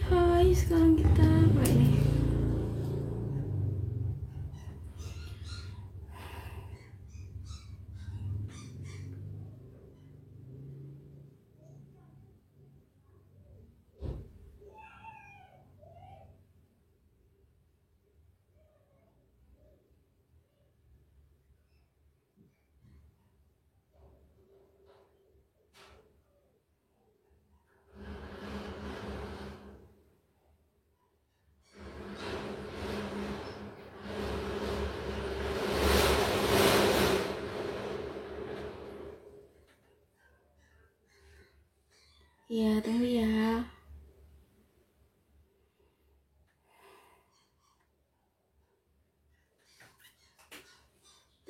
Hai, sekarang kita apa ini? Ya, tunggu ya.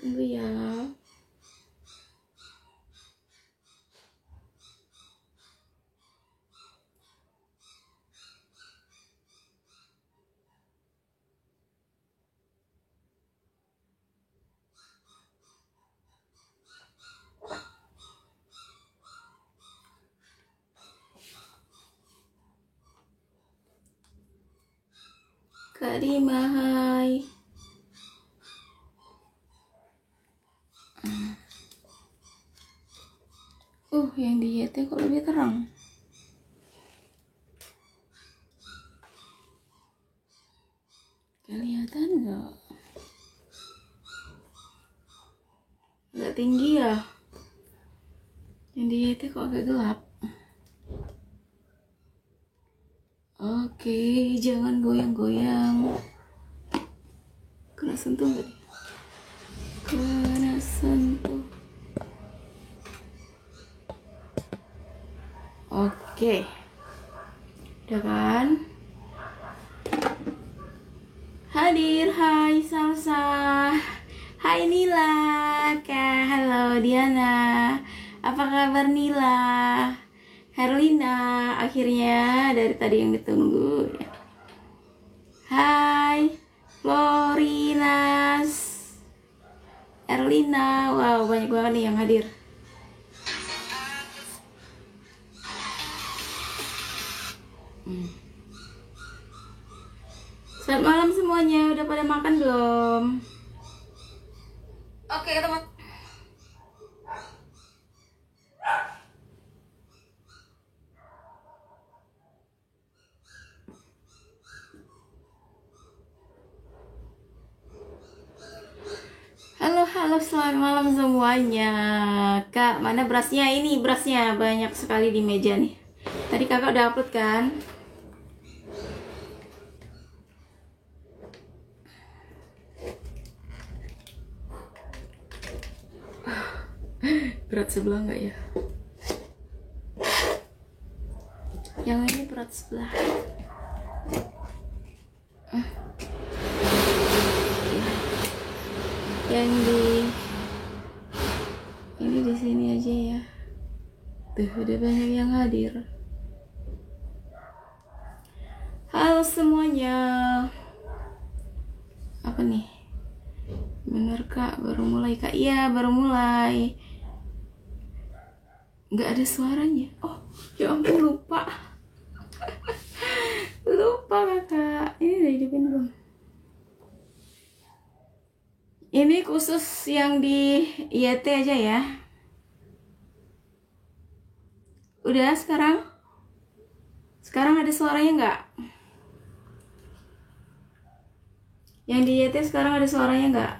Tunggu ya. Kak Rima, hai. Yang di YT kok lebih terang? Kelihatan nggak? Agak tinggi ya? Yang di YT kok agak gelap? Oke, jangan goyang-goyang. Kena sentuh nggak? Kena sentuh. Oke, udah kan? Hadir, hai Salsa, hai Nila, Kak, halo Diana, apa kabar Nila? Herlina, akhirnya dari tadi yang ditunggu. Hai, Florinas, Erlina, wow banyak banget nih yang hadir. Selamat malam semuanya, udah pada makan belum? Oke, teman. Halo, selamat malam semuanya. Kak, mana berasnya? Ini berasnya banyak sekali di meja nih. Tadi kakak udah upload kan? Berat sebelah nggak ya? Yang ini berat sebelah. Yang ini di sini aja ya. Tuh udah banyak yang hadir. Halo semuanya. Apa nih? Bener Kak, baru mulai Kak. Iya, baru mulai. Nggak ada suaranya. Oh, ya ampun lupa. Lupa Kakak. Ini udah hidupin belum? Ini khusus yang di YT aja ya. Udah sekarang? Sekarang ada suaranya nggak? Yang di YT sekarang ada suaranya nggak?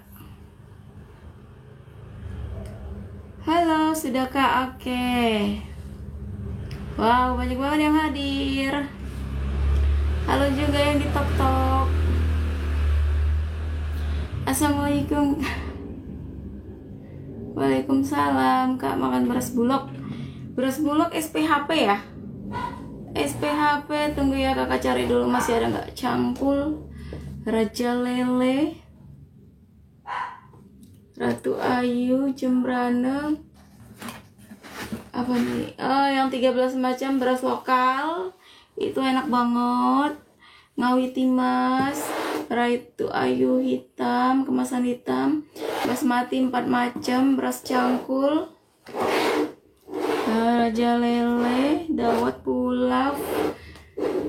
Halo, sudah Kak? Oke. Wow, banyak banget yang hadir. Halo juga yang di Tok. Assalamualaikum. Waalaikumsalam. Kak, makan beras bulog. Beras bulog SPHP ya? SPHP, tunggu ya kakak cari dulu masih ada nggak? Cangkul, Raja Lele, Ratu Ayu, Jembrana. Apa nih? Oh, yang 13 macam beras lokal. Itu enak banget. Ngawi Timas, Ratu Ayu hitam, kemasan hitam, basmati 4 macam, beras cangkul, Raja Lele, dawet pulaf,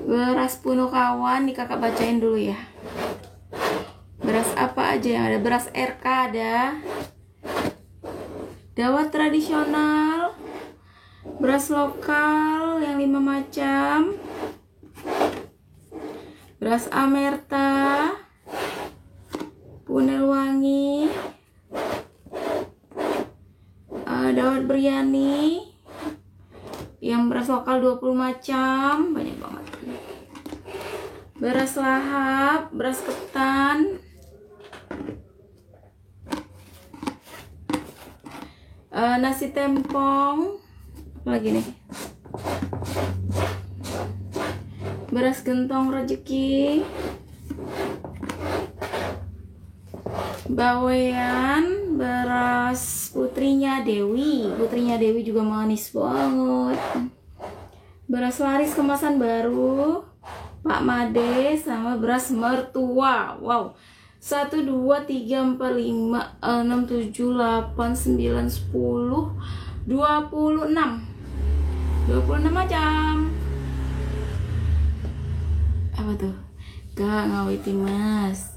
Beras Punokawan nih kakak bacain dulu ya. Beras apa aja yang ada? Beras RK ada. Dawat tradisional. Beras lokal yang 5 macam. Beras Amerta. Punel wangi. Dawat Biryani. Yang beras lokal 20 macam, banyak banget. Beras lahap, beras ketan, nasi tempong, apa lagi nih? Beras gentong rezeki, bawean, beras putrinya Dewi juga manis banget. Beras laris kemasan baru Pak Made, sama beras mertua. Wow, 1, 2, 3, 4, 5, 6, 7, 8, 9, 10, 26 macam. Apa tuh? Gak ngawiti mas.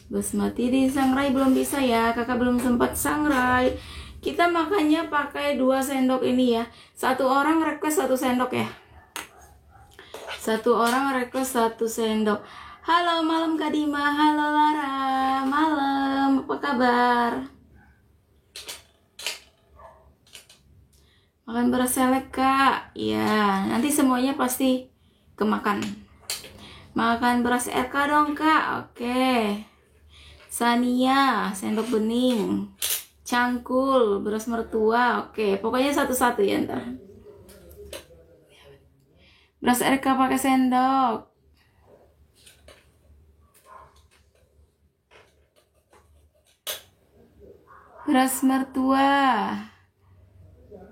Basmati di sangrai belum bisa ya, kakak belum sempat sangrai. Kita makannya pakai 2 sendok ini ya. Satu orang request 1 sendok ya. Satu orang request 1 sendok. Halo malam Kak Dima, halo Lara, malam, apa kabar? Makan beras selek Kak? Ya, nanti semuanya pasti kemakan. Makan beras RK dong Kak, oke. Sania, sendok bening. Cangkul, beras mertua, oke. Pokoknya satu-satu ya ntar. Beras RK pakai sendok. Beras mertua.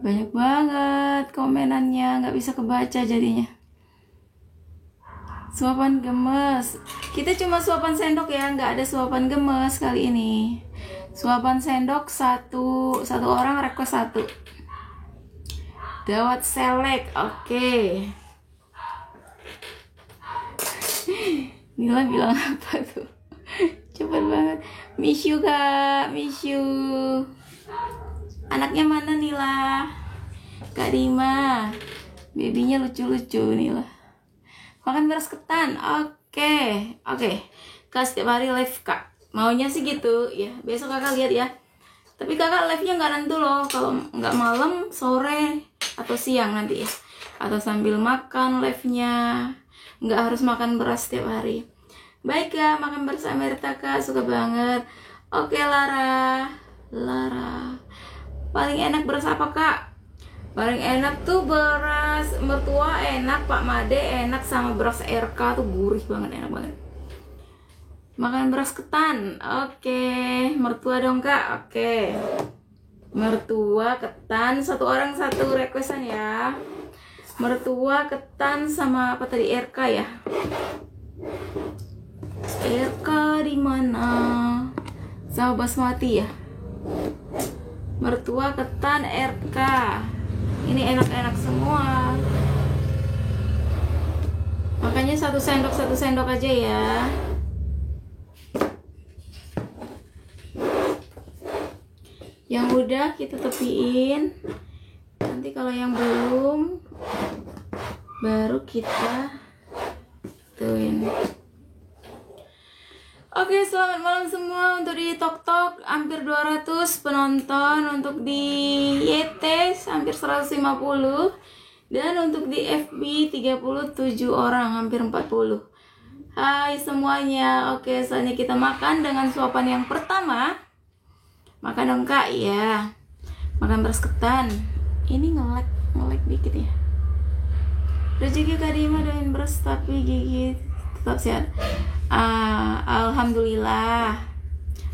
Banyak banget komenannya, nggak bisa kebaca jadinya. Suapan gemes. Kita cuma suapan sendok ya, nggak ada suapan gemes kali ini. Suapan sendok satu orang request 1. Dawat selek, oke. Nila bilang apa tuh? Cepet banget. Miss you Kak, miss you. Anaknya mana Nila? Kak Dima. Babynya lucu-lucu Nila. Makan beras ketan, oke. Kak setiap hari live Kak. Maunya sih gitu ya. Besok kakak lihat ya. Tapi kakak live-nya nggak nentu loh. Kalau nggak malam, sore atau siang nanti ya. Atau sambil makan live-nya. Nggak harus makan beras setiap hari. Baik Kak, makan beras Amerta Kak, suka banget. Oke Lara. Paling enak beras apa Kak? Paling enak tuh beras mertua enak, Pak Made enak, sama beras RK tuh gurih banget, enak banget. Makan beras ketan, oke. Mertua dong Kak, oke. Mertua ketan, 1 orang 1 requestan ya. Mertua ketan sama apa tadi, RK ya? RK di mana? Sama basmati ya. Mertua ketan RK. Ini enak-enak semua. Makanya 1 sendok aja ya. Yang udah kita tepiin. Nanti kalau yang belum, baru kita tuin. Oke, selamat malam semua. Untuk di TokTok hampir 200 penonton, untuk di YT hampir 150, dan untuk di FB 37 orang, hampir 40. Hai semuanya. Oke, saatnya kita makan dengan suapan yang pertama. Makan dong Kak ya. Makan beras ketan. Ini ngelek dikit ya. Rezeki Kak Dima doain beras tapi gigi tetap sehat. Alhamdulillah.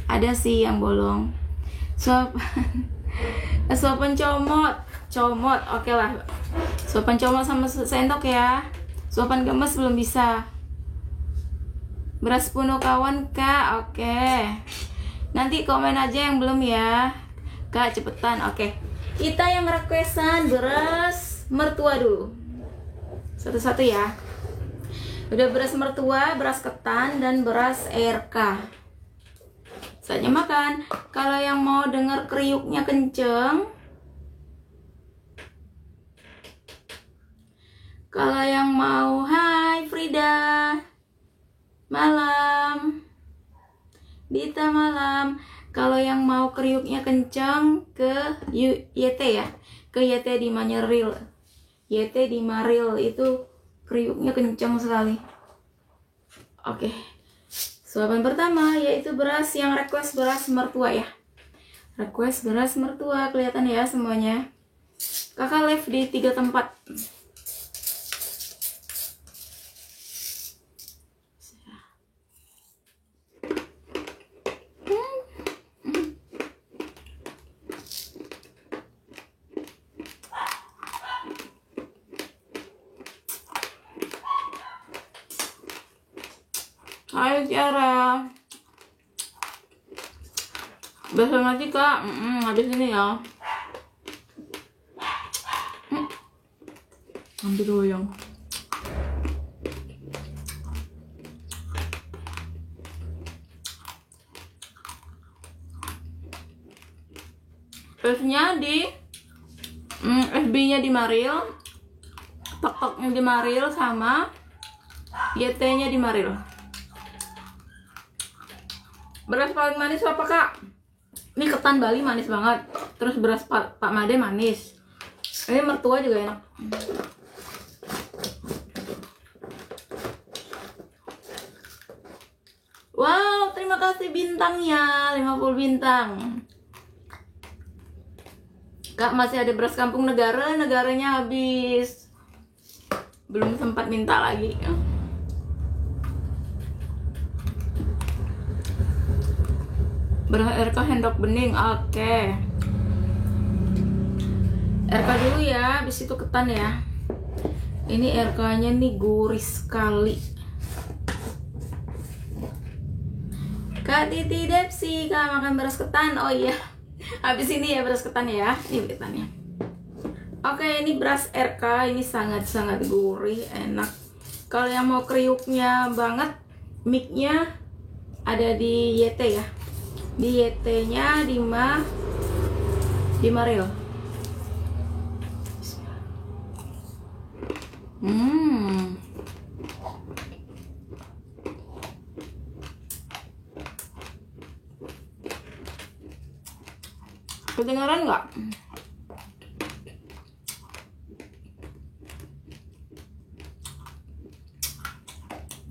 Ada sih yang bolong. Suapan comot, oke lah. Suapan comot sama sendok ya. Suapan gemes belum bisa. Beras Punokawan Kak, oke. Nanti komen aja yang belum ya Kak, cepetan, oke. Kita yang requestan beras mertua dulu. Satu-satu ya. Udah beras mertua, beras ketan, dan beras RK. Saatnya makan. Kalau yang mau denger kriuknya kenceng, kalau yang mau, hai Frida, malam, Dita malam. Kalau yang mau kriuknya kenceng ke YT ya, ke YT di Manyeril. YT di Maril itu kriuknya kenceng sekali. Oke. Suapan pertama yaitu beras yang request beras mertua ya. Request beras mertua, kelihatan ya semuanya. Kakak live di 3 tempat. Hai Tiara. Besok nanti kak, habis ini ya. Ambil goyang. Tesnya di FB-nya di Maril, tok-toknya di Maril, sama YT-nya di Maril. Beras paling manis apa kak? Ini ketan Bali manis banget. Terus beras Pak Made manis. Ini mertua juga enak. Wow, terima kasih bintangnya, 50 bintang. Kak, masih ada beras kampung negara, negaranya habis. Belum sempat minta lagi. Beras RK handok bening, oke. RK dulu ya, habis itu ketan ya. Ini RK-nya nih gurih sekali. Kak Titi Depsi, kak makan beras ketan. Oh iya, habis ini ya beras ketan ya. Ini ketannya. Oke, ini beras RK, ini sangat-sangat gurih, enak. Kalau yang mau kriuknya banget, mic-nya ada di YT ya. Di YT-nya di Maril. Kedengaran nggak?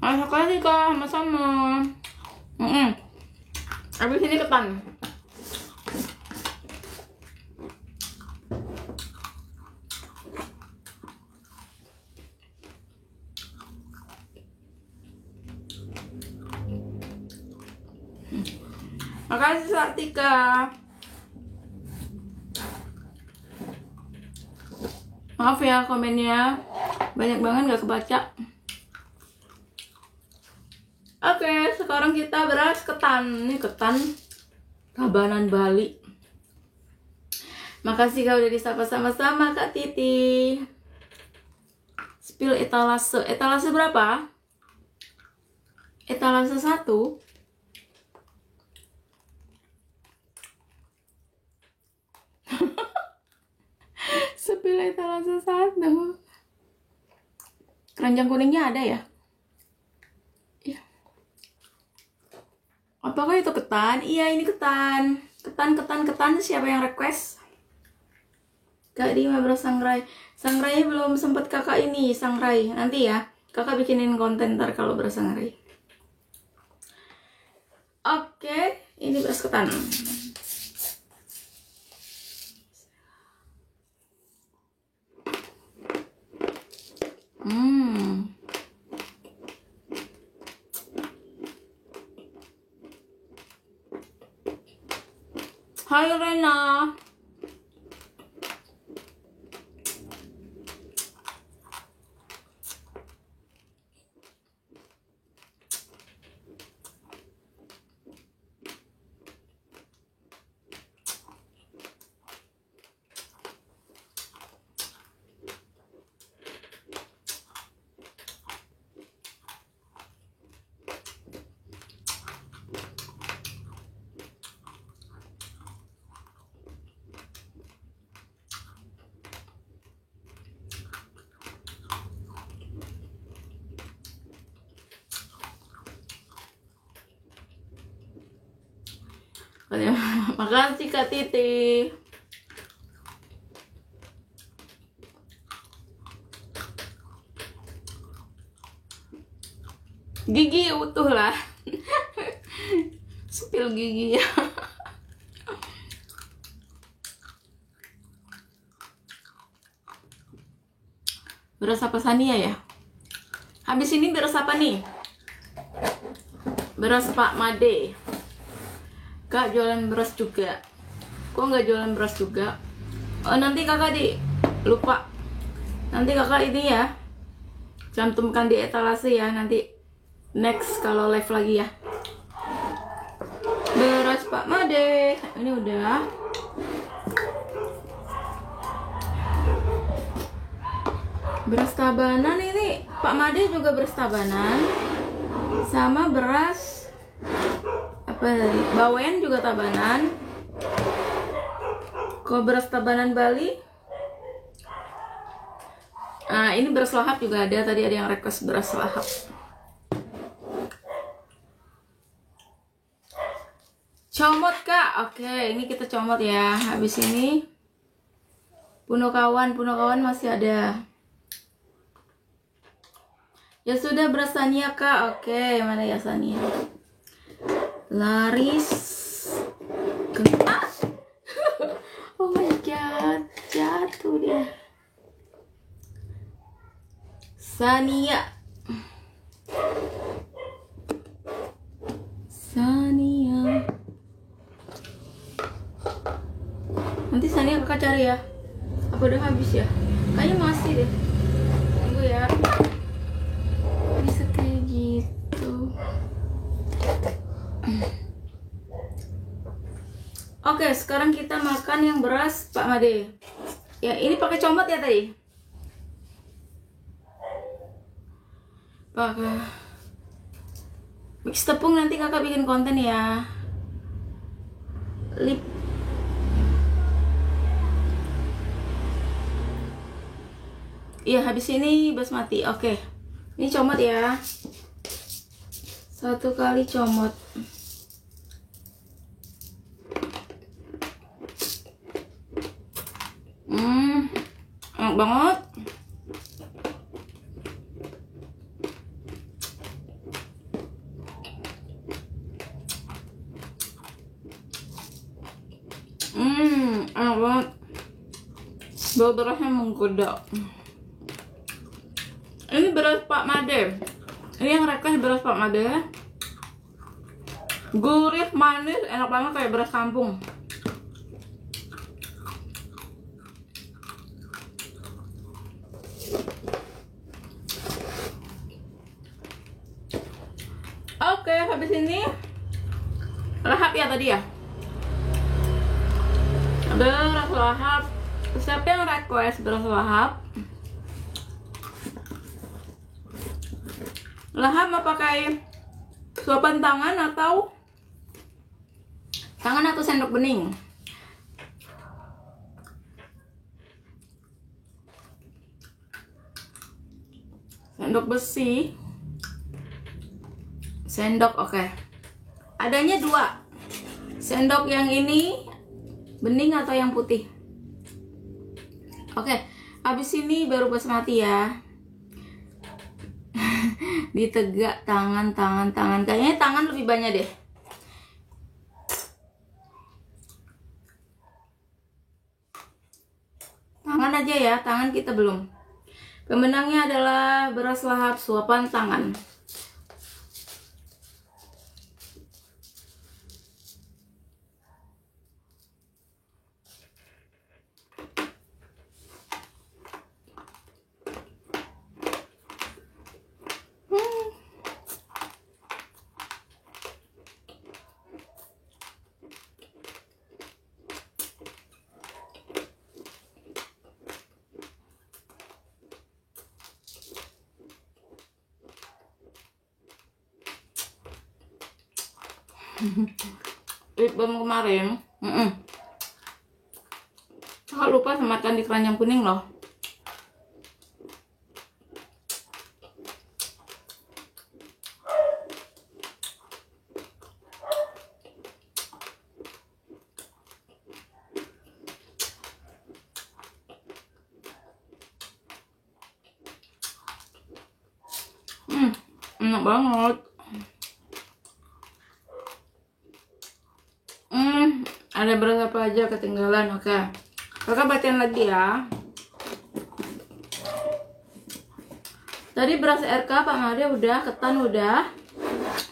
Ayo kasih kak, sama-sama. Habis ini ketan. Makasih Sartika. Maaf ya komennya banyak banget gak kebaca. Oke, sekarang kita beras ketan. Ini ketan Tabanan Bali. Makasih kau udah disapa sama-sama Kak Titi. Spill etalase. Etalase berapa? Etalase 1. Spill etalase 1. Keranjang kuningnya ada ya? Apakah itu ketan? Iya, ini ketan. Ketan. Siapa yang request? Kak Dima beras sangrai. Sangrai belum sempet kakak ini, sangrai. Nanti ya, kakak bikinin konten ntar kalau beras sangrai. Oke, ini beras ketan. Hai Rena. Makasih Kak Titi. Gigi utuh lah. Spill gigi ya. Beras apa Sania ya? Habis ini beras apa nih? Beras Pak Made. Kak jualan beras juga. Kok nggak jualan beras juga? Oh nanti kakak lupa. Nanti kakak ini ya, cantumkan di etalase ya. Nanti next kalau live lagi ya. Beras Pak Made. Ini udah. Beras Tabanan ini Pak Made juga beras Tabanan. Sama beras apa tadi? Bawen juga Tabanan. Kalau beras Tabanan Bali, nah ini beras lahap juga ada. Tadi ada yang request beras lahap. Comot Kak, oke ini kita comot ya. Habis ini Punokawan masih ada. Ya sudah beras Sania Kak, oke mana ya Sania? Laris ketat. Oh my god, jatuh dia. Sania. Nanti Sania kakak cari ya. Apa udah habis ya? Kayaknya masih deh. Tunggu ya. Bisa kayak gitu. Oke, sekarang kita makan yang beras Pak Made. Ya, ini pakai comot ya tadi. Pakai mix tepung, nanti kakak bikin konten ya. Lip. Iya, habis ini basmati. Oke. Ini comot ya. 1 kali comot. Enak banget. Enak banget. Bau berasnya menggoda. Ini beras Pak Made. Ini yang request beras Pak Made. Gurih, manis, enak banget kayak beras kampung. Oke, habis ini lahap ya tadi ya. Beras lahap. Siapa yang request beras lahap? Lahap mau pakai suapan tangan atau sendok bening? Sendok besi. Sendok, oke. Adanya 2. Sendok yang ini bening atau yang putih? Oke, habis ini baru basmati ya. Ditegak tangan. Kayaknya tangan lebih banyak deh. Tangan aja ya, tangan kita belum. Pemenangnya adalah beras lahap suapan tangan. Lip balm kemarin aku lupa sematkan di keranjang kuning loh. Enak banget. Ada beras apa aja ketinggalan? Oke. Kakak bacain lagi ya. Tadi beras RK Pak Maria udah, ketan udah,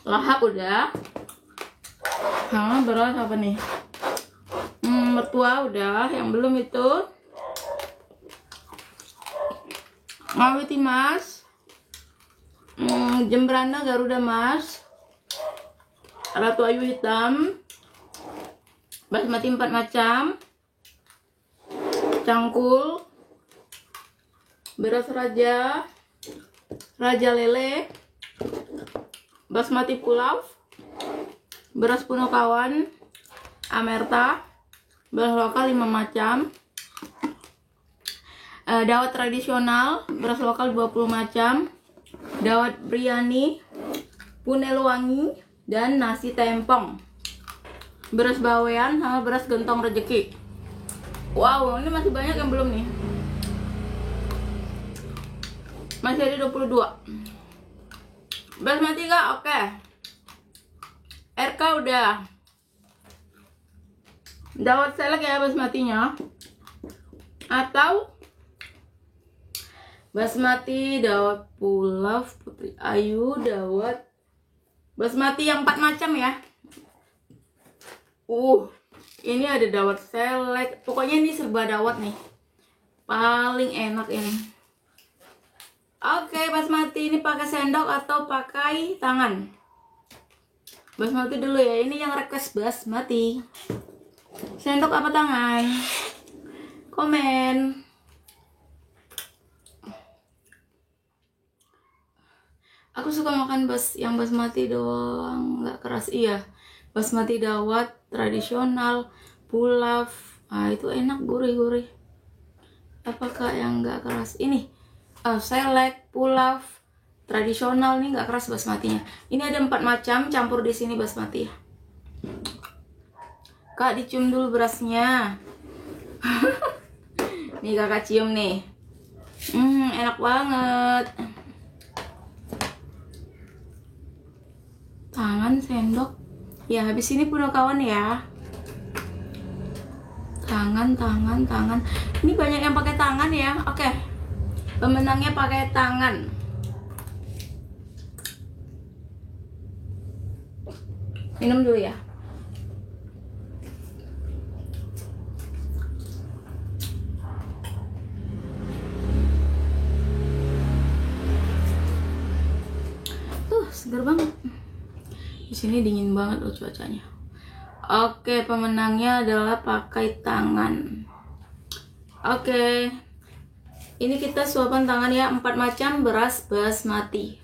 lahap udah. Beras apa nih? Mertua udah, yang belum itu Mawiti Mas, Jembrana Garuda Mas, Ratu Ayu Hitam, basmati 4 macam, cangkul, beras raja, raja lele, basmati pulau, beras punokawan, amerta, beras lokal 5 macam, dawat tradisional, beras lokal 20 macam, dawat biryani, punel wangi, dan nasi tempong, beras bawean sama beras gentong rejeki. Wow, ini masih banyak yang belum nih. Masih ada 22. Basmati kak, oke. RK udah. Dawat selek ya basmatinya. Atau basmati dawat pulau Putri Ayu, dawat basmati yang 4 macam ya. Ini ada dawat selek. Pokoknya ini serba dawat nih. Paling enak ini. Oke, basmati ini pakai sendok atau pakai tangan? Basmati dulu ya. Ini yang request basmati. Sendok apa tangan? Komen. Aku suka makan yang basmati doang, nggak keras. Iya, basmati dawat tradisional, pulau. Itu enak, gurih-gurih. Apakah yang nggak keras? Ini selek, pulau, tradisional nih nggak keras basmatinya. Ini ada 4 macam campur di sini basmati. Kak, dicium dulu berasnya. Nih kakak cium nih. Enak banget. Tangan, sendok. Ya, habis ini punokawan ya. Tangan. Ini banyak yang pakai tangan ya. Oke. Pemenangnya pakai tangan. Minum dulu ya. Seger banget. Di sini dingin banget loh cuacanya. Oke, pemenangnya adalah pakai tangan. Oke. Ini kita suapan tangan ya, 4 macam beras basmati.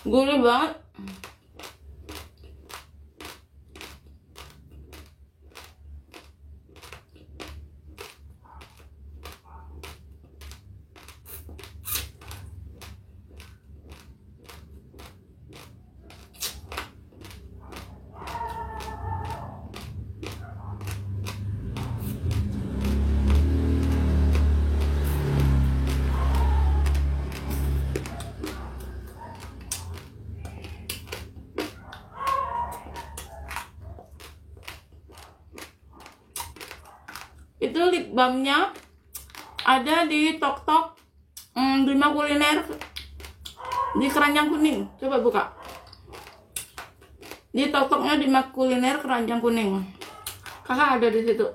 Gurih banget. Itu lip balmnya ada di Tok-Tok, Bima Kuliner di Keranjang Kuning. Coba buka. Di Tok-Toknya di Bima Kuliner Keranjang Kuning. Kakak ada di situ.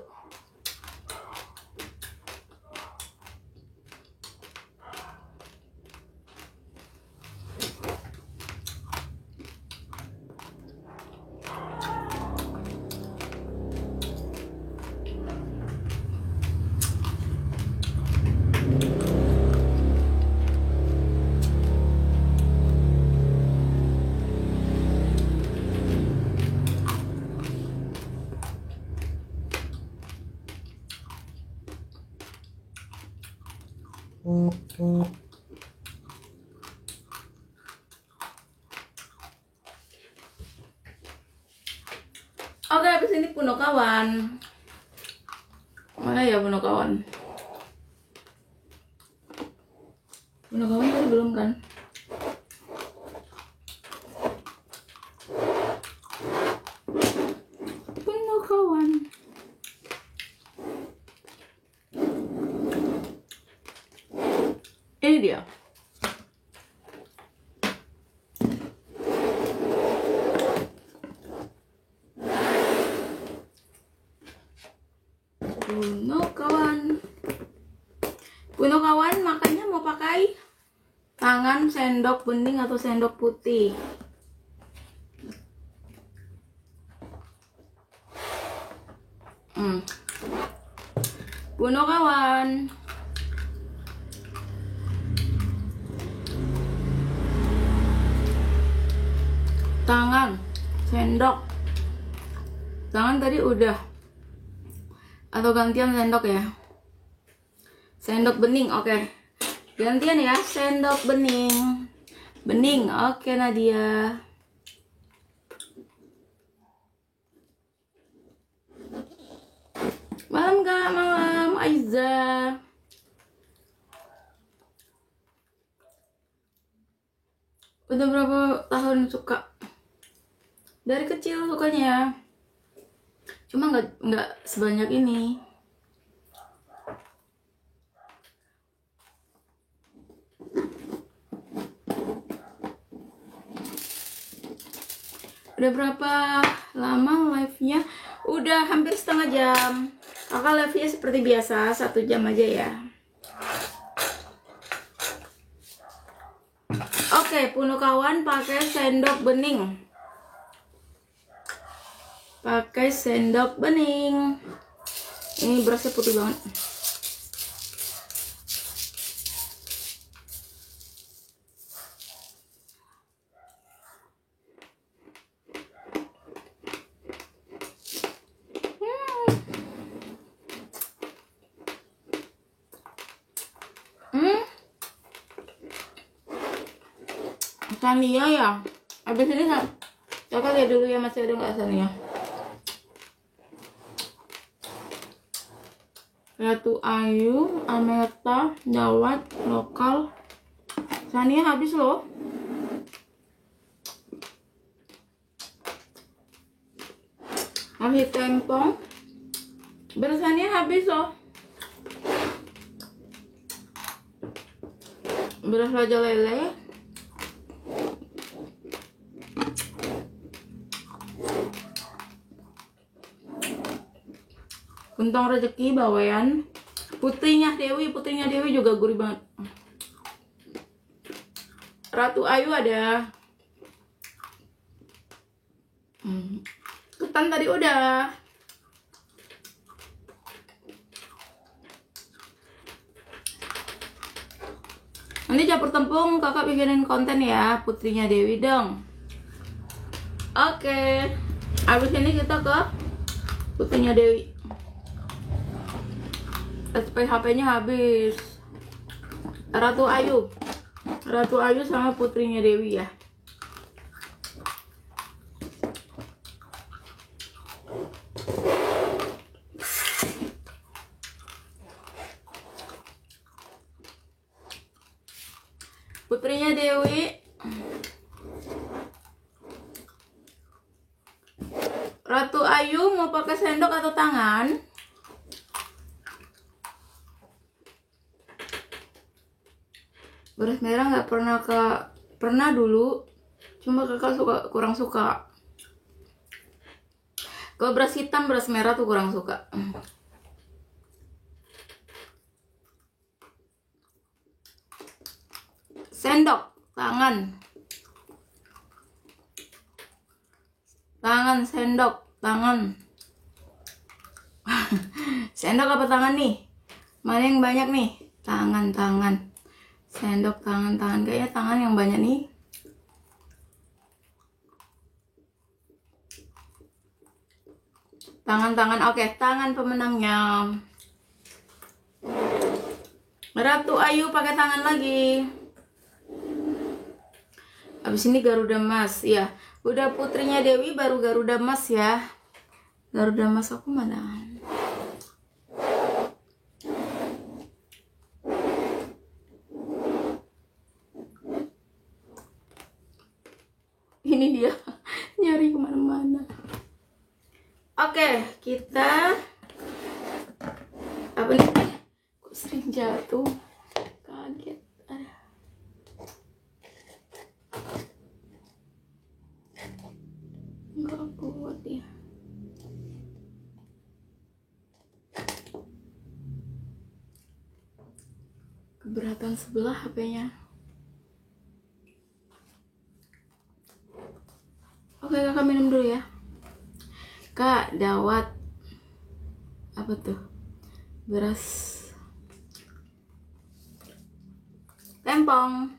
Oke, habis ini Punokawan. Mana ya Punokawan? Punokawan tadi belum kan? Punokawan. Ini dia. Punokawan makannya mau pakai tangan, sendok bening atau sendok putih. Punokawan. Tangan, sendok. Tangan tadi udah. Atau gantian sendok ya? Sendok bening, oke. Gantian ya, sendok bening. Bening, oke Nadia. Malam Kak, malam Aiza. Udah berapa tahun suka? Dari kecil sukanya. Cuma nggak sebanyak ini. Udah berapa lama live-nya? Udah hampir setengah jam. Kakak live-nya seperti biasa 1 jam aja ya. Oke, Punokawan pakai sendok bening. Pakai sendok bening. Ini berasnya putih banget. Sania ya. Abis ini kakak lihat dulu ya masih ada nggak Sania. Ratu Ayu, Amerta, Dawat, Lokal. Sania habis loh. Ahi Tempong. Bersania habis loh. Beras Raja Lele. Untung rezeki bawayan. Putrinya Dewi juga gurih banget. Ratu Ayu ada. Ketan tadi udah. Nanti campur tepung kakak bikinin konten ya, putrinya Dewi dong. Oke. Abis ini kita ke putrinya Dewi. SPHP-nya habis. Ratu Ayu sama putrinya Dewi ya. Putrinya Dewi. Ratu Ayu mau pakai sendok atau tangan? Beras merah nggak pernah dulu, cuma kakak kurang suka. Kalau beras hitam, beras merah tuh kurang suka. Sendok, tangan, sendok, tangan. Sendok apa tangan nih? Mana yang banyak nih? Tangan. Sendok, tangan. Kayaknya tangan yang banyak nih. Tangan. Oke, tangan pemenangnya. Ratu Ayu pakai tangan lagi. Habis ini Garuda Mas. Ya, udah putrinya Dewi baru Garuda Mas ya. Garuda Mas aku mana? Ini dia nyari kemana-mana. Oke, kita apa nih? Kok sering jatuh? Kaget. Nggak kuat ya. Keberatan sebelah HP-nya. Oke, kakak minum dulu ya. Kak, dawat. Apa tuh? Beras tempong.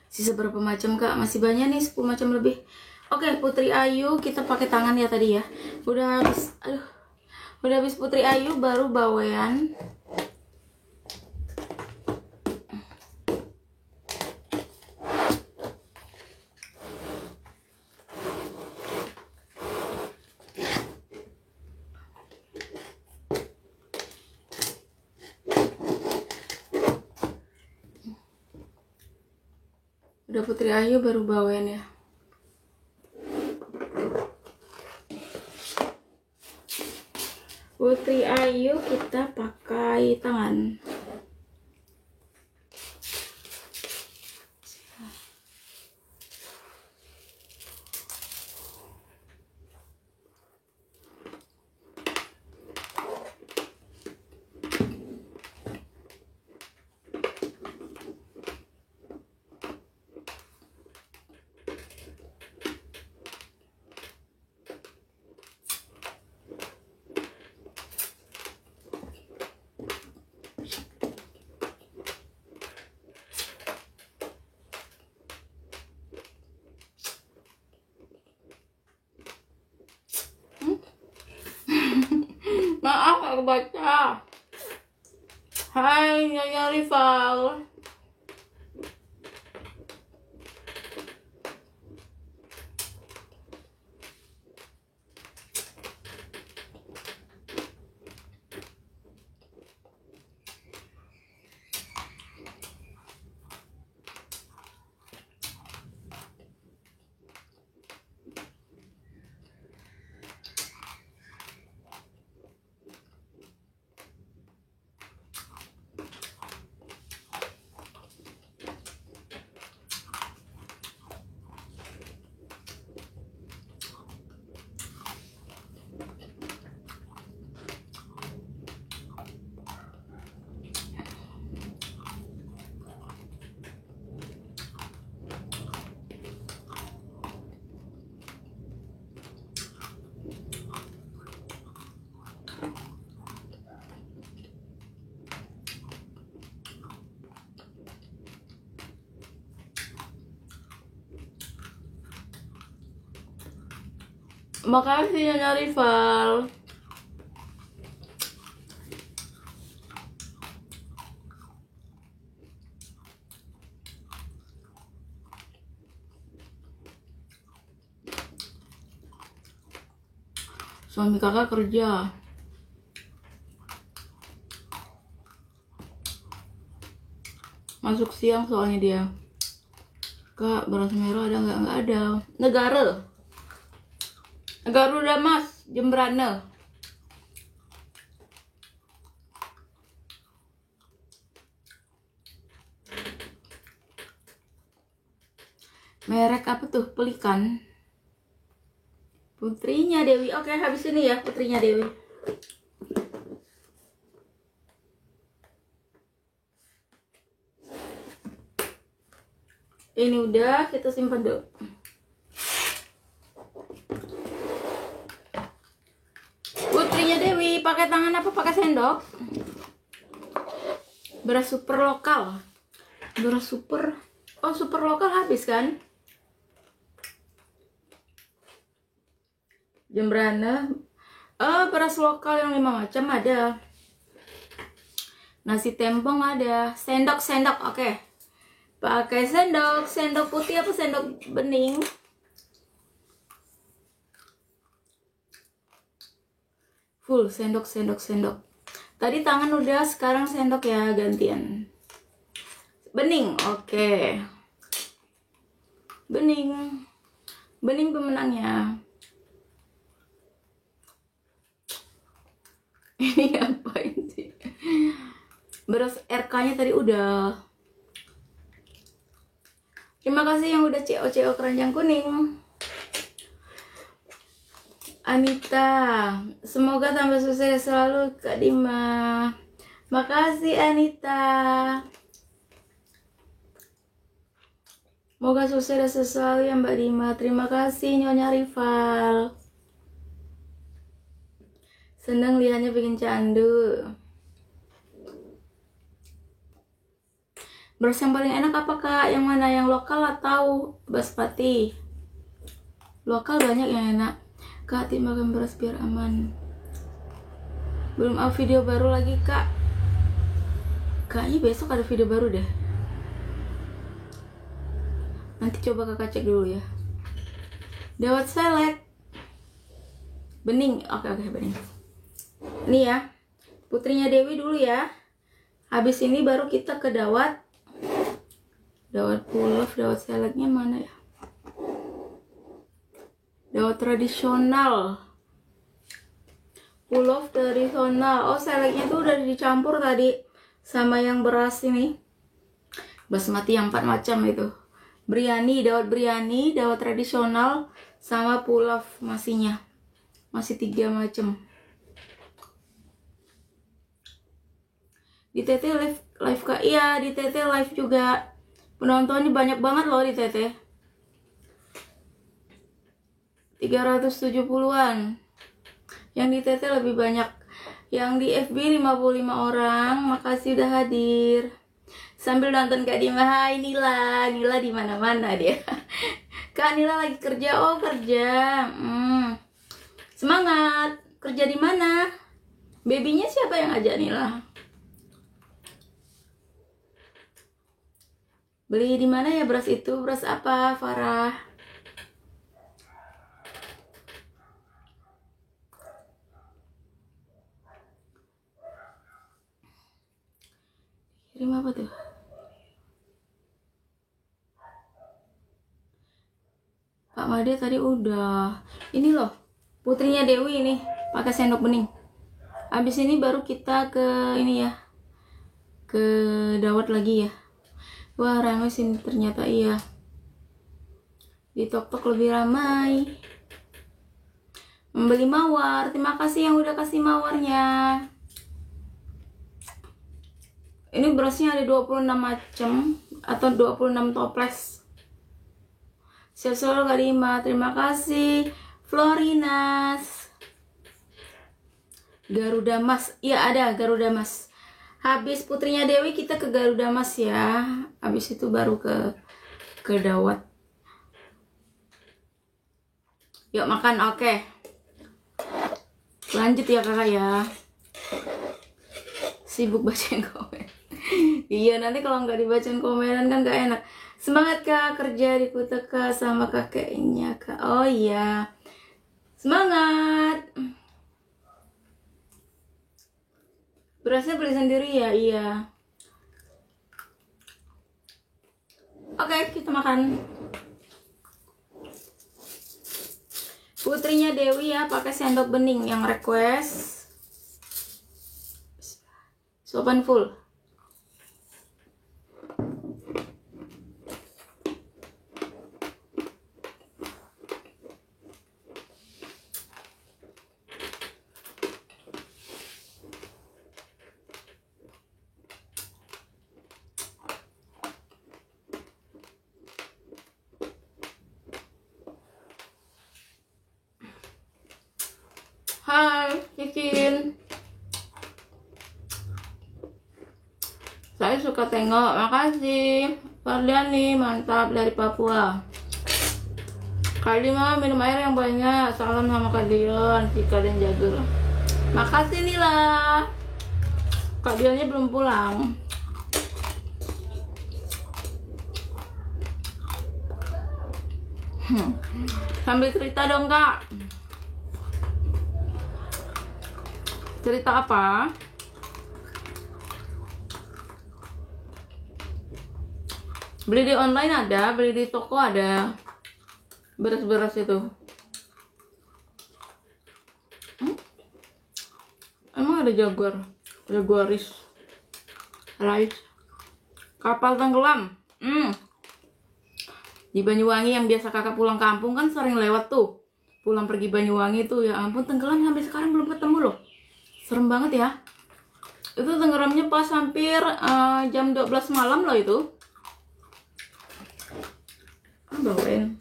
Sisa berapa macam kak? Masih banyak nih, 10 macam lebih. Oke, Putri Ayu kita pakai tangan ya tadi ya. Udah habis, aduh. Udah habis Putri Ayu baru bawean. Udah Putri Ayu baru bawain ya. Putri Ayu kita pakai tangan. Maaf aku baca. Hai Nyonya Rival. Makasih Nyonya Rival. Suami kakak kerja. Masuk siang soalnya dia. Kak, beras merah ada nggak? Nggak ada. Negara. Garuda Mas, Jembrana. Merek apa tuh? Pelikan. Putrinya Dewi. Oke, habis ini ya putrinya Dewi. Ini udah, kita simpan dulu. Putrinya Dewi, pakai tangan apa pakai sendok? Beras super lokal. Beras super. Oh, super lokal habis kan? Jembrana. Beras lokal yang 5 macam ada. Nasi tempong ada. Sendok, oke. Pakai sendok putih apa sendok bening? Full sendok. Tadi tangan udah, sekarang sendok ya, gantian. Bening, oke. Bening pemenangnya. Ini ngapain sih? Beras RK-nya tadi udah. Terima kasih yang udah CO keranjang kuning. Anita, semoga tambah sukses selalu Kak Dima. Makasih Anita. Semoga sukses selalu ya Mbak Dima. Terima kasih Nyonya Rival. Seneng lihatnya bikin candu. Beras yang paling enak apa Kak? Yang mana? Yang lokal atau basmati? Lokal banyak yang enak. Kak, makan beras biar aman. Belum up video baru lagi Kak. Kayaknya besok ada video baru deh. Nanti coba kakak cek dulu ya. Dawet selek. Bening, oke bening. Ini ya, putrinya Dewi dulu ya. Habis ini baru kita ke dawet. Dawet pulof, dawet seleknya mana ya? Dawet tradisional. Pulof tradisional. Oh, seleknya tuh udah dicampur tadi sama yang beras ini. Basmati yang 4 macam itu. Biryani, dawet tradisional sama pulof masihnya. Masih 3 macam. Di TT live Kak, iya di TT live juga. Penontonnya banyak banget loh di TT. 370-an. Yang di TT lebih banyak. Yang di FB 55 orang. Makasih udah hadir. Sambil nonton Kak Dima. Hai Nila di mana-mana dia. Kak Nila lagi kerja. Oh kerja. Semangat. Kerja di mana? Babynya siapa yang ajak Nila? Beli di mana ya beras itu? Beras apa, Farah? Kirim apa tuh? Pak Made tadi udah. Ini loh, putrinya Dewi ini pakai sendok bening. Abis ini baru kita ke ini ya, ke dawet lagi ya. Wah ramai sini ternyata iya. Di Tok-Tok lebih ramai. Membeli mawar. Terima kasih yang udah kasih mawarnya. Ini berasnya ada 26 macam atau 26 toples. Selalu Kak Dima. Terima kasih Florinas. Garuda Mas. Iya ada Garuda Mas. Habis putrinya Dewi kita ke Garuda Mas ya. Habis itu baru ke dawet. Yuk makan, oke. Lanjut ya kakak ya. Sibuk bacain komen. Iya nanti kalau nggak dibacain komenan kan nggak enak. Semangat Kak kerja di Kuteka sama kakeknya Kak. Oh iya. Semangat. Berasnya beli sendiri ya, iya. Oke, kita makan. Putrinya Dewi ya, pakai sendok bening yang request. Sopan full. Hai, Kikin. Saya suka tengok, makasih. Farliani, mantap dari Papua. Kali mah minum air yang banyak. Salam sama kalian, si kalian jaga. Makasih Nila. Kak Dianya belum pulang. Sambil cerita dong Kak. Cerita apa? Beli di online ada, beli di toko ada. Beras-beras itu. Emang ada Jaguaris rice. Kapal tenggelam. Di Banyuwangi yang biasa kakak pulang kampung kan sering lewat tuh. Pulang pergi Banyuwangi tuh, ya ampun tenggelam sampai sekarang belum ketemu loh. Serem banget ya. Itu tenggelamnya pas hampir jam 12 malam loh itu. Bawain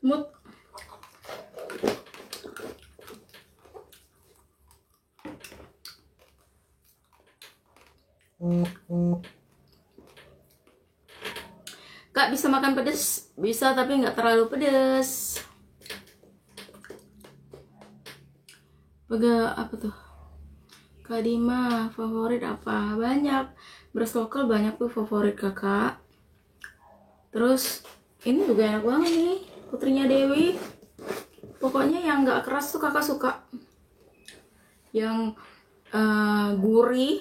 semut. Kak bisa makan pedes? Bisa tapi nggak terlalu pedes. Apa tuh? Kak Dima favorit apa? Banyak. Beras lokal banyak tuh favorit kakak. Terus ini juga enak banget nih, putrinya Dewi. Pokoknya yang nggak keras tuh kakak suka. Yang gurih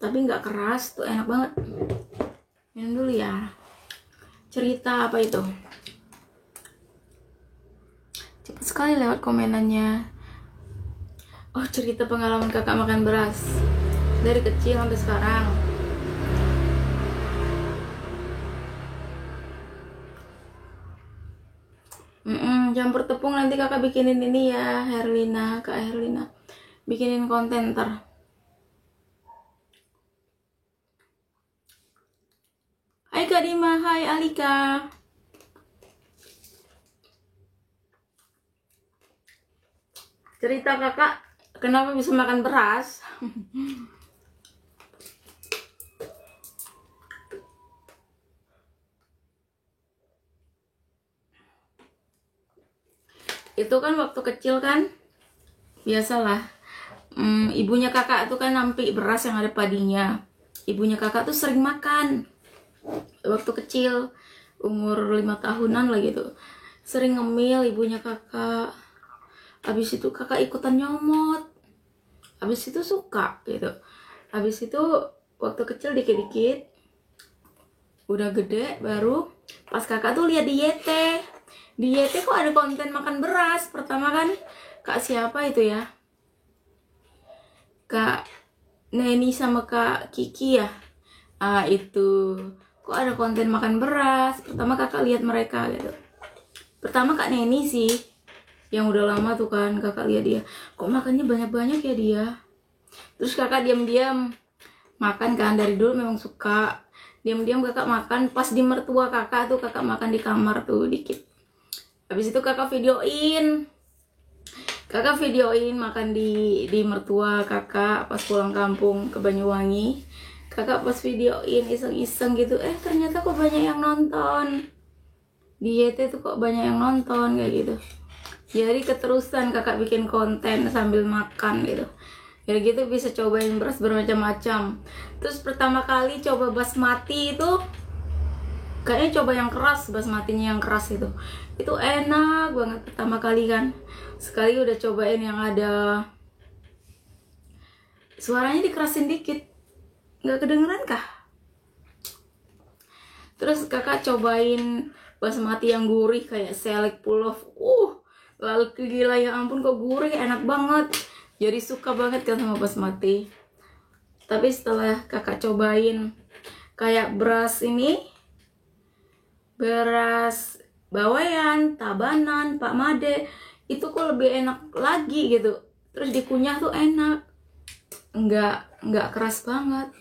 tapi nggak keras tuh enak banget. Minum dulu ya. Cerita apa itu? Cepat sekali lewat komenannya. Oh, cerita pengalaman kakak makan beras dari kecil sampai sekarang. Campur tepung nanti kakak bikinin ini ya, Herlina, Kak Herlina. Bikinin konten ntar. Hai Kak Dima, hai Alika. Cerita kakak kenapa bisa makan beras? Itu kan waktu kecil kan, biasalah. Ibunya kakak tuh kan nampi beras yang ada padinya. Ibunya kakak tuh sering makan waktu kecil, umur 5 tahunan lah gitu, sering ngemil ibunya kakak. Habis itu kakak ikutan nyomot, habis itu suka gitu. Habis itu waktu kecil dikit-dikit, udah gede baru pas kakak tuh lihat di YT kok ada konten makan beras. Pertama kan Kak siapa itu ya, Kak Neni sama Kak Kiki ya, itu kok ada konten makan beras. Pertama kakak lihat mereka gitu. Pertama Kak Neni sih, yang udah lama tuh kan kakak lihat dia, kok makannya banyak-banyak ya dia. Terus kakak diam-diam makan kan, dari dulu memang suka. Diam-diam kakak makan, pas di mertua kakak tuh kakak makan di kamar tuh dikit. Habis itu kakak videoin makan di mertua kakak pas pulang kampung ke Banyuwangi. Kakak pas videoin iseng-iseng gitu, ternyata kok banyak yang nonton. Di YT tuh kok banyak yang nonton kayak gitu. Jadi keterusan kakak bikin konten sambil makan gitu. Ya gitu bisa cobain beras bermacam-macam. Terus pertama kali coba basmati itu, kayaknya coba yang keras, basmatinya yang keras itu enak banget pertama kali kan. Sekali udah cobain yang ada suaranya dikerasin dikit, nggak kedengeran kah? Terus kakak cobain basmati yang gurih kayak selek pulov, lalu gila ya ampun kok gurih, enak banget. Jadi suka banget kan sama basmati. Tapi setelah kakak cobain kayak beras ini, beras Bawean, Tabanan, Pak Made, itu kok lebih enak lagi gitu. Terus dikunyah tuh enak, nggak keras banget.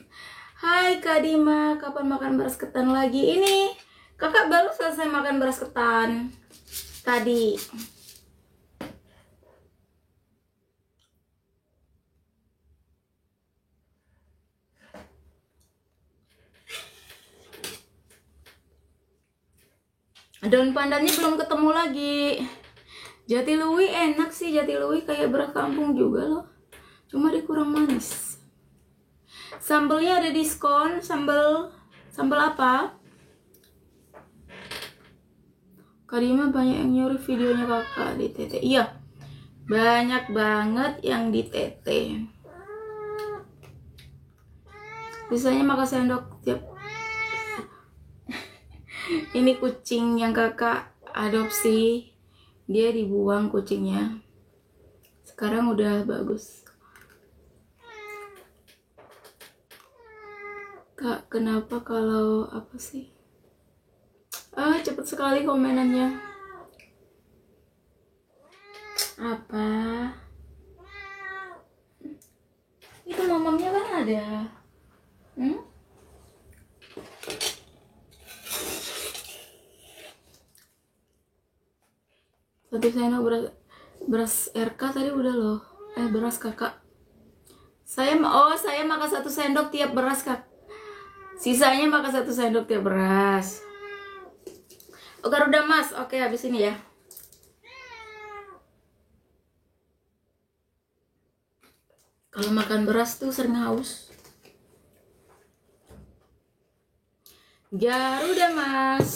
Hai Kak Dima, kapan makan beras ketan lagi? Ini kakak baru selesai makan beras ketan tadi. Daun pandannya belum ketemu lagi. Jatiluwi enak sih, Jatiluwi kayak beras kampung juga loh. cuma dia kurang manis. Sambelnya ada diskon. Sambel apa? Kak Dima banyak yang nyuri videonya kakak di TT. Iya, banyak banget yang di TT. Biasanya makan sendok tiap. Ini kucing yang kakak adopsi, dia dibuang kucingnya. Sekarang udah bagus. Kak, kenapa kalau apa sih? Cepet sekali komenannya. Apa? Itu mamamnya kan ada. Satu sendok beras RK tadi udah loh. Beras kakak. Saya makan 1 sendok tiap beras kak. Sisanya makan 1 sendok tiap beras. Oh, Garuda Mas. Oke, habis ini ya. Kalau makan beras tuh sering haus. Garuda Mas.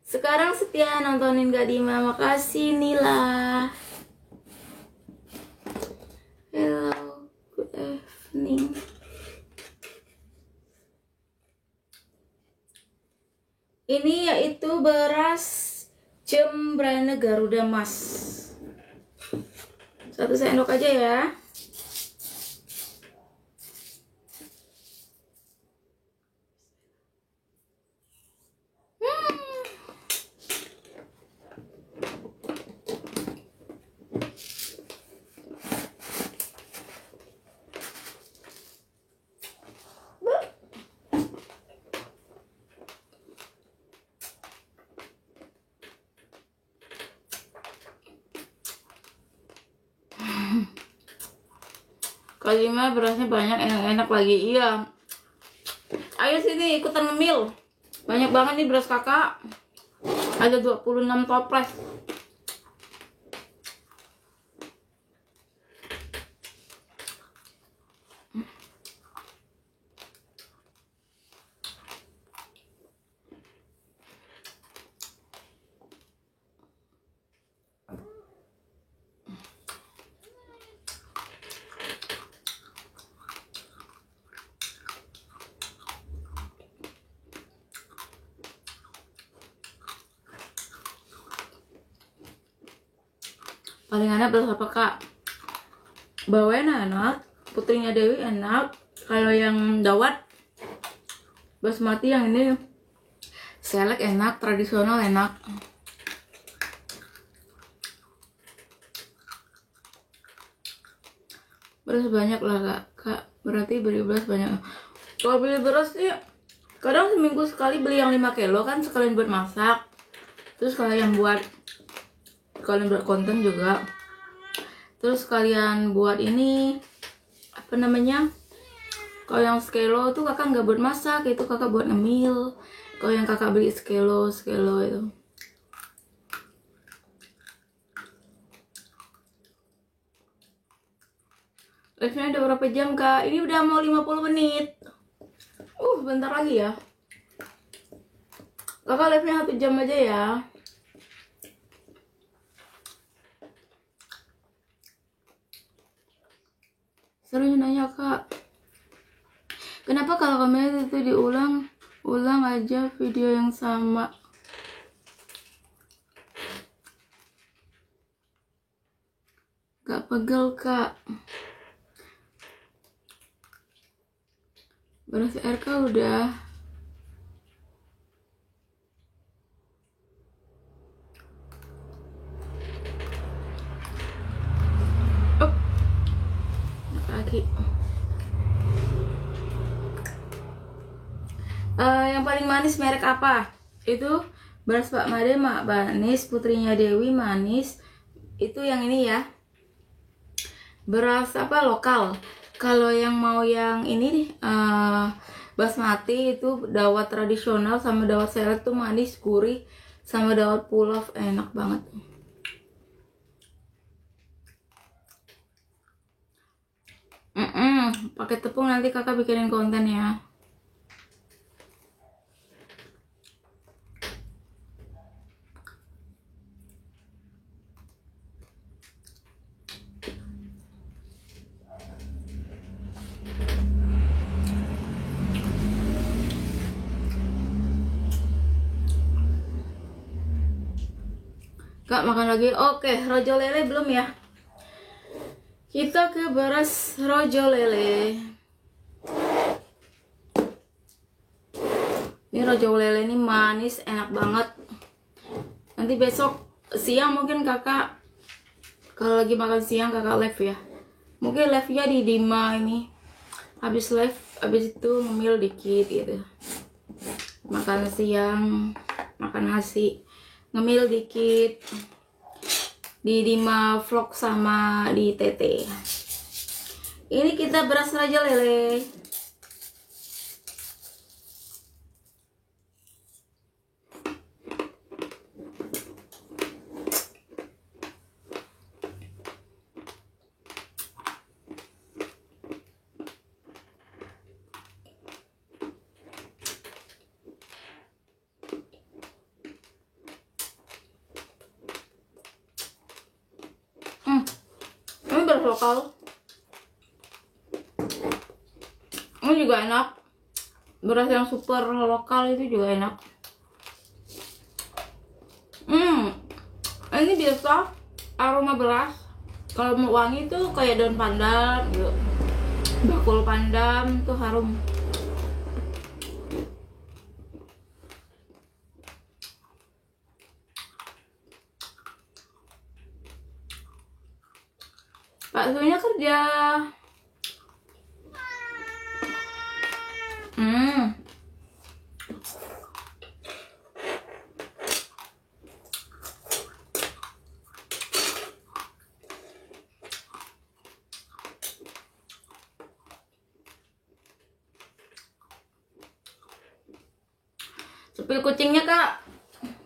Sekarang setia nontonin Kak Dima. Makasih Nila. Hello, good evening. Ini yaitu beras Cembrana Garuda Mas. 1 sendok aja ya. Kak Dima berasnya banyak, enak-enak lagi. Iya. Ayo sini ikutan ngemil. Banyak banget nih beras kakak. Ada 26 toples. Paling enak beras apa kak? Bawen enak, putrinya Dewi enak. Kalau yang dawat basmati yang ini selek enak, tradisional enak. Beras banyak lah kak. Berarti beli beras banyak. Kalau beli beras sih kadang seminggu sekali beli yang 5 kilo kan, sekalian buat masak. Terus kalian buat konten juga. Terus kalian buat ini apa namanya, kalau yang sekilo tuh kakak nggak buat masak, itu kakak buat ngemil. Kalau yang kakak beli sekilo itu. Live-nya ada berapa jam kak? Ini udah mau 50 menit. Bentar lagi ya. Kakak live-nya 1 jam aja ya. Sering nanya kak, kenapa kalau komen itu diulang aja video yang sama? Gak pegel kak. Beras RK udah. Lagi. Yang paling manis merek apa? Itu beras Pak Made manis, putrinya Dewi manis. Itu yang ini ya. Beras apa lokal. Kalau yang mau yang ini nih, basmati itu dawat tradisional sama dawat selek tuh manis, gurih, sama dawat pulaf enak banget. Pakai tepung nanti kakak bikinin konten ya. Kak makan lagi. Oke, rojo lele belum ya? Kita ke beras rojo lele. Ini rojo lele ini manis, enak banget. Nanti besok siang mungkin kakak, kalau lagi makan siang kakak live ya. Mungkin live-nya di Dima ini. Habis live, habis itu ngemil dikit gitu. Makan siang, makan nasi, ngemil dikit di Dima vlog sama di TT. Ini kita beras rojo lele. Ini beras lokal. Ini juga enak. Beras yang super lokal itu juga enak. Ini biasa aroma beras. Kalau mau wangi tuh kayak daun pandan gitu. Bakul pandan tuh harum. Pak Sunya kerja. Sepil kucingnya kak,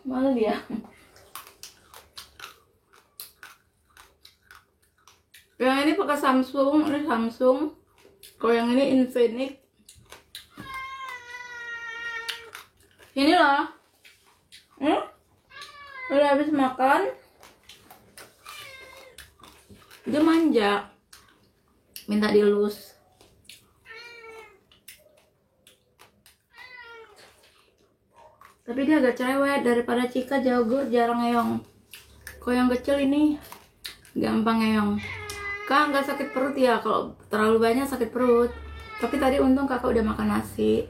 mana dia? Yang ini pakai Samsung, ini Samsung. Kalau yang ini Infinix. Ini loh. Udah habis makan. Dia manja. Minta dielus. Tapi dia agak cerewet daripada Cika jago jarang ngeyong. Kalau yang kecil ini gampang ngeyong. Kak nggak sakit perut ya? Kalau terlalu banyak sakit perut. Tapi tadi untung kakak udah makan nasi.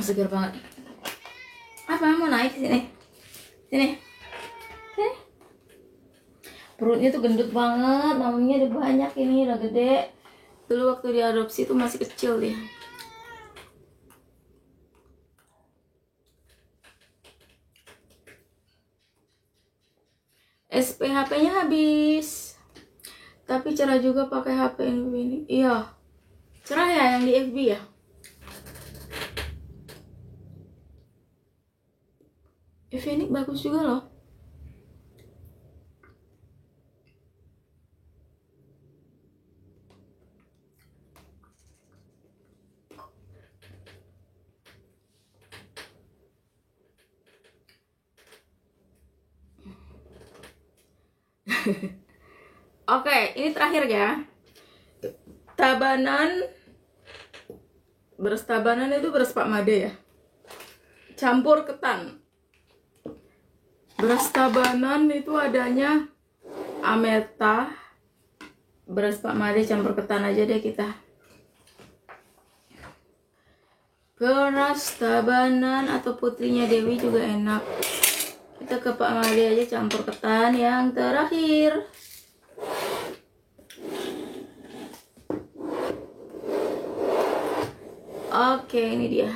Segar banget. Apa mau naik sini? Sini. Sini. Perutnya tuh gendut banget, namanya udah banyak ini, udah gede. Dulu waktu diadopsi tuh masih kecil dia. SPHP-nya habis. Tapi cerah juga pakai HP ini. Iya. Cerah ya yang di FB ya? Ini bagus juga loh. Oke, ini terakhir ya. Tabanan. Beras tabanan itu beras Pak Made ya. Campur ketan. Beras tabanan itu adanya Ameta. Beras Pak Made campur ketan aja deh kita. Beras tabanan atau putrinya Dewi juga enak. Kita ke Pak Made aja campur ketan yang terakhir. Oke, ini dia.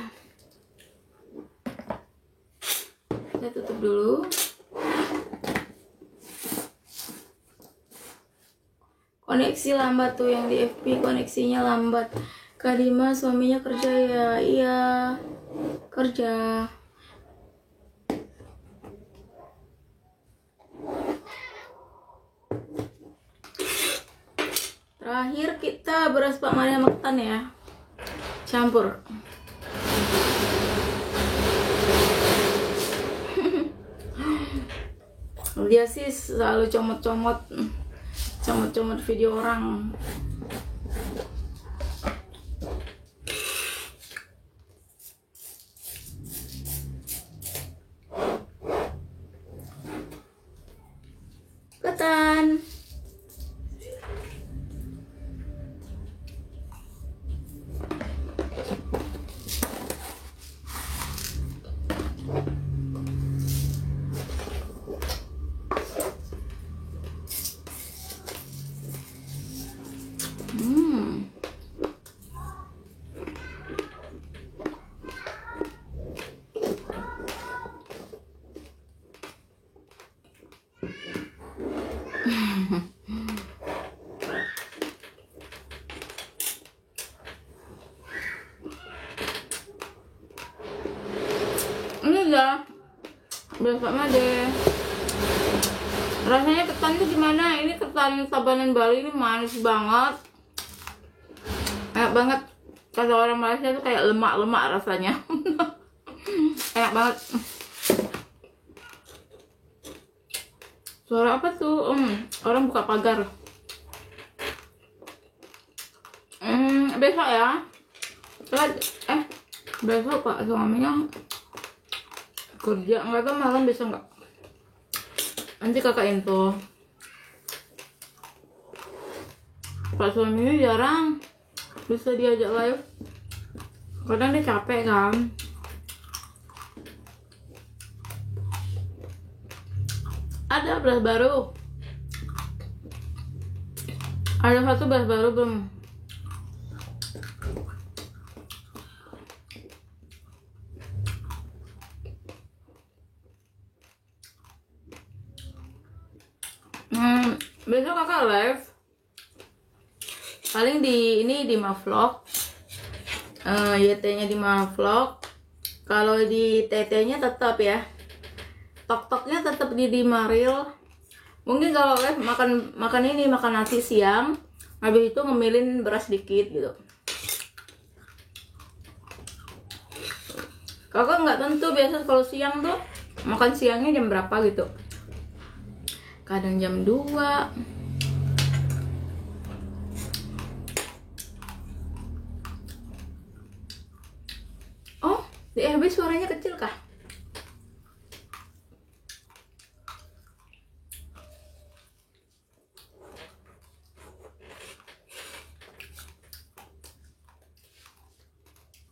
Saya tutup dulu. Koneksi lambat tuh yang di FB, koneksinya lambat. Kak Dima suaminya kerja ya? Iya, kerja. Terakhir kita beras Pak Maria Mektan ya, campur. Dia sih selalu comot-comot video orang. Ketan. Ini udah besoknya deh. Rasanya ketan itu gimana? Ini ketan Tabanan Bali ini manis banget, enak banget. Kalau orang Malaysia tuh kayak lemak-lemak rasanya. Enak banget. Suara apa tuh? Orang buka pagar. Besok ya. Besok Pak suaminya kerja, nggak tahu malam bisa nggak. Nanti kakak info. Pak suaminya jarang bisa diajak live, kadang dia capek kan. Ada beras baru, ada satu beras baru belum. Besok kakak live paling di ini di Mavlog, YT-nya di Mavlog. Kalau di TT-nya tetap ya, Tok-toknya tetap di Maril. Mungkin kalau live makan ini, makan nasi siang, habis itu ngemilin beras dikit gitu. Kakak nggak tentu, biasa kalau siang tuh makan siangnya jam berapa gitu, kadang jam 2. Oh, di FB suaranya kecil kah?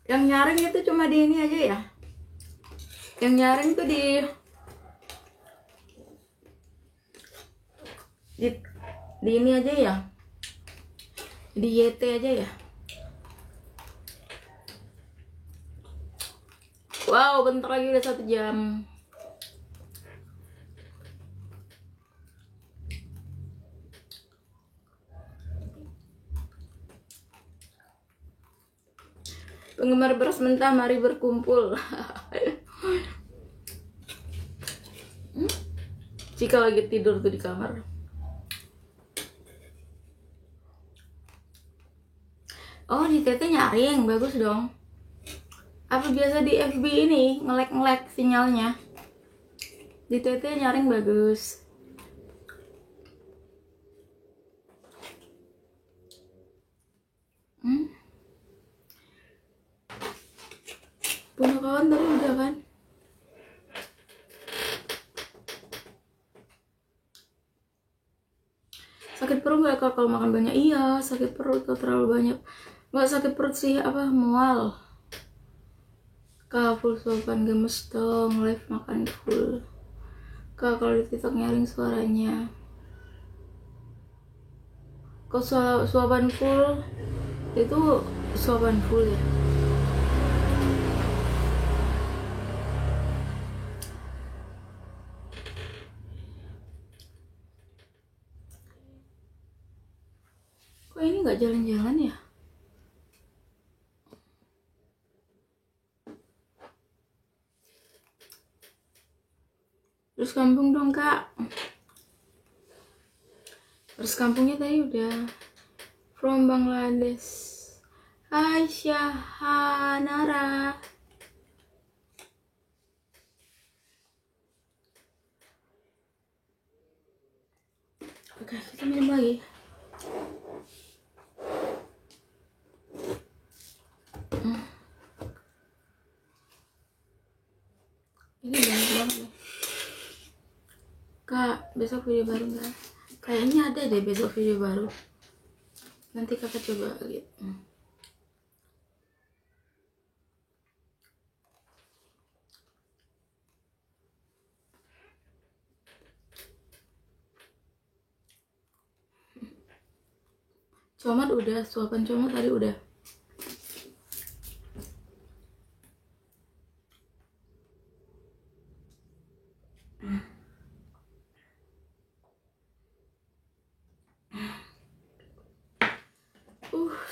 Yang nyaring itu cuma di ini aja ya. Yang nyaring tuh di ini aja ya, di YT aja ya. Wow, bentar lagi udah 1 jam. Penggemar beras mentah, mari berkumpul. Cika lagi tidur tuh di kamar. Oh, di TT nyaring, bagus dong. Apa biasa di FB ini ngelek-ngelek sinyalnya? Di TT nyaring bagus. Punya kawan tapi udah kan? Sakit perut nggak kak kalau makan banyak? Iya, sakit perut kalau terlalu banyak. Nggak sakit perut sih, apa mual. Kak full suapan gemes dong, live makan full. Kak kalau di TikTok nyaring suaranya. Kok suapan full itu suapan full ya? Kok ini nggak jalan-jalan ya? Terus kampung dong kak. Terus kampungnya tadi udah. From Bangladesh. Hai Syahanara. Oke, kita minum lagi. Ini banyak banget nih. Kak, besok video baru nggak? Kayaknya ada deh besok video baru. Nanti kakak coba gitu. Comat udah, suapan comat tadi udah.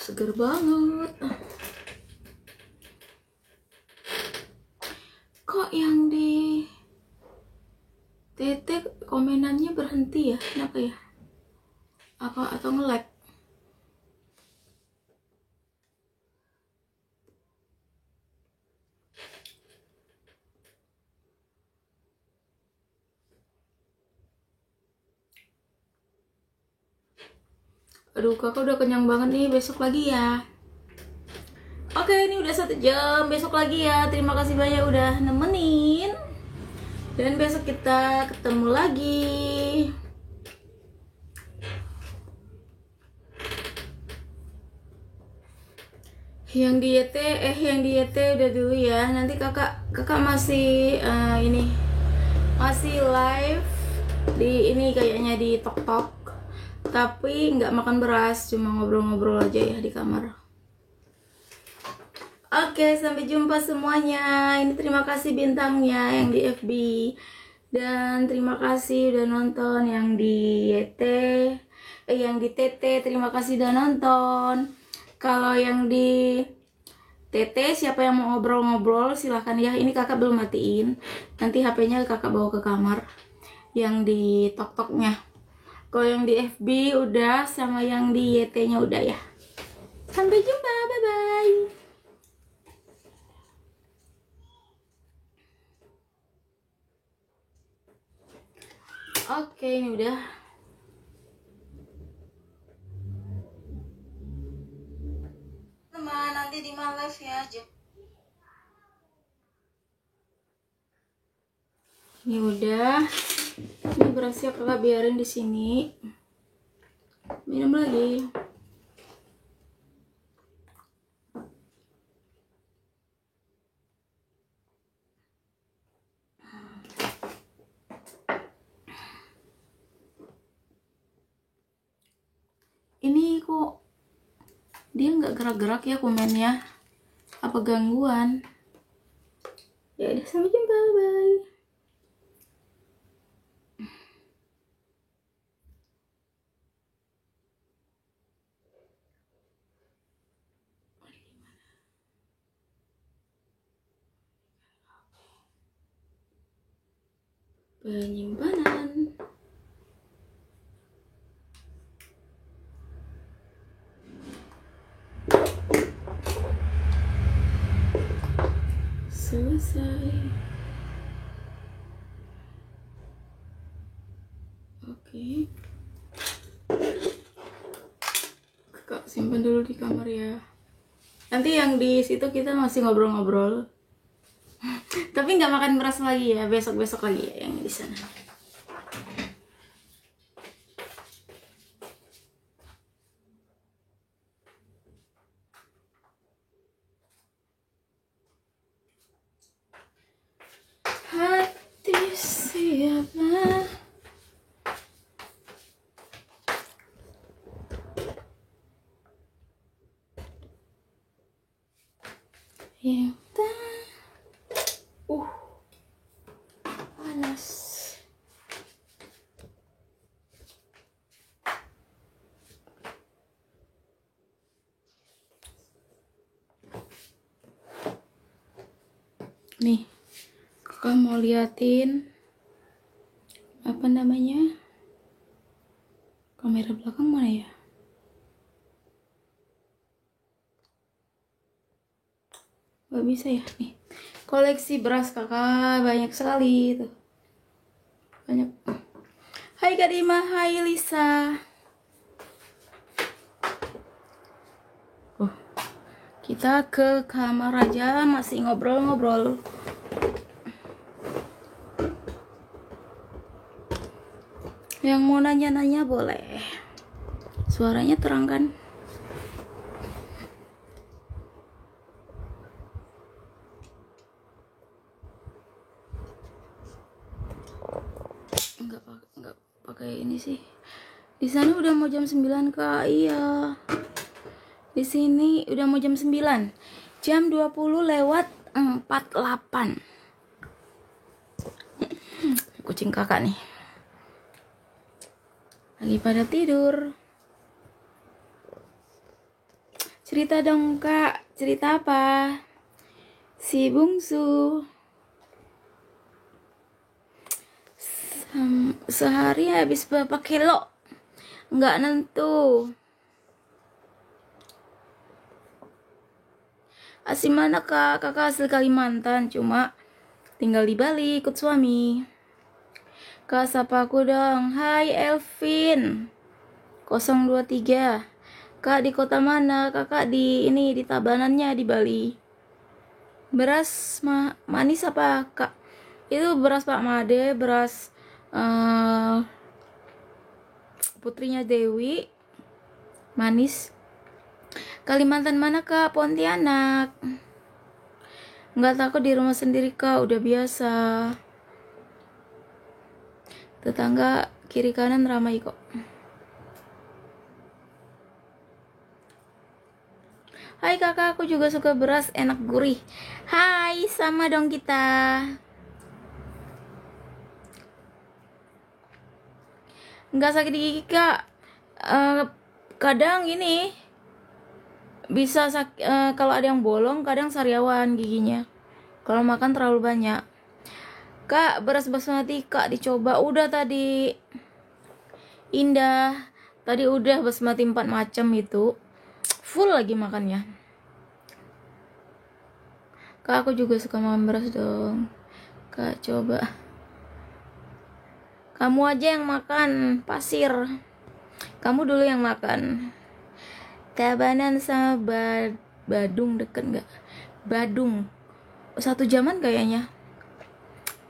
Seger banget. Kok yang di TT komenannya berhenti ya? Kenapa ya? Apa atau nge-lag? Aduh, kakak udah kenyang banget nih, besok lagi ya. Oke, ini udah 1 jam, besok lagi ya. Terima kasih banyak udah nemenin. Dan besok kita ketemu lagi. Yang diet udah dulu ya. Nanti kakak masih ini masih live di ini kayaknya di TokTok. Tapi nggak makan beras, cuma ngobrol-ngobrol aja ya di kamar. Oke, sampai jumpa semuanya. Ini terima kasih bintangnya yang di FB. Dan terima kasih udah nonton yang di YT. Yang di TT, terima kasih udah nonton. Kalau yang di TT, siapa yang mau ngobrol-ngobrol silahkan ya. Ini kakak belum matiin. Nanti HP-nya kakak bawa ke kamar. Yang di TokToknya. Kalau yang di FB udah, sama yang di YT-nya udah ya. Sampai jumpa, bye-bye. Oke, ini udah. Teman, nanti di live ya. Ini udah. Ini berasnya kakak biarin di sini. Minum lagi. Ini kok dia nggak gerak-gerak ya komennya? Apa gangguan? Ya udah, sampai jumpa, bye. Penyimpanan. Selesai. Oke. Kakak simpan dulu di kamar ya. Nanti yang di situ kita masih ngobrol-ngobrol. Tapi nggak makan beras lagi ya, besok-besok lagi ya yang di sana. Hati siapa yang panas. Nih, kakak mau liatin apa namanya, kamera belakang mana ya? Gak bisa ya. Nih, koleksi beras kakak banyak sekali tuh, banyak. Hai Kak Dima, hai Lisa. Kita ke kamar aja, masih ngobrol-ngobrol. Yang mau nanya-nanya boleh. Suaranya terang kan? Enggak pakai ini sih. Di sana udah mau jam 9 Kak. Iya. Di sini udah mau jam 9. Jam 20:48. Kucing kakak nih lagi pada tidur. Cerita dong Kak. Cerita apa? Si bungsu. Sehari habis berapa kilo? Nggak nentu. Asli mana Kak? Kakak asli Kalimantan, cuma tinggal di Bali ikut suami. Kak sapa aku dong. Hai Elvin 023. Kak di kota mana? Kakak di ini, di Tabanannya di Bali. Beras manis apa Kak? Itu beras Pak Made, beras putrinya Dewi, manis. Kalimantan mana Kak? Pontianak. Nggak takut di rumah sendiri Kak, udah biasa. Tetangga kiri kanan ramai kok. Hai kakak, aku juga suka beras, enak gurih. Hai, sama dong kita. Nggak sakit gigi kak. Kadang ini bisa kalau ada yang bolong, kadang sariawan giginya kalau makan terlalu banyak. Kak, beras basmati kak dicoba udah tadi. Indah tadi udah basmati 4 macam itu, full lagi makannya. Kak, aku juga suka makan beras dong. Kak, coba. Kamu aja yang makan pasir. Kamu dulu yang makan. Tabanan sama Badung deket nggak? Badung 1 jaman kayaknya.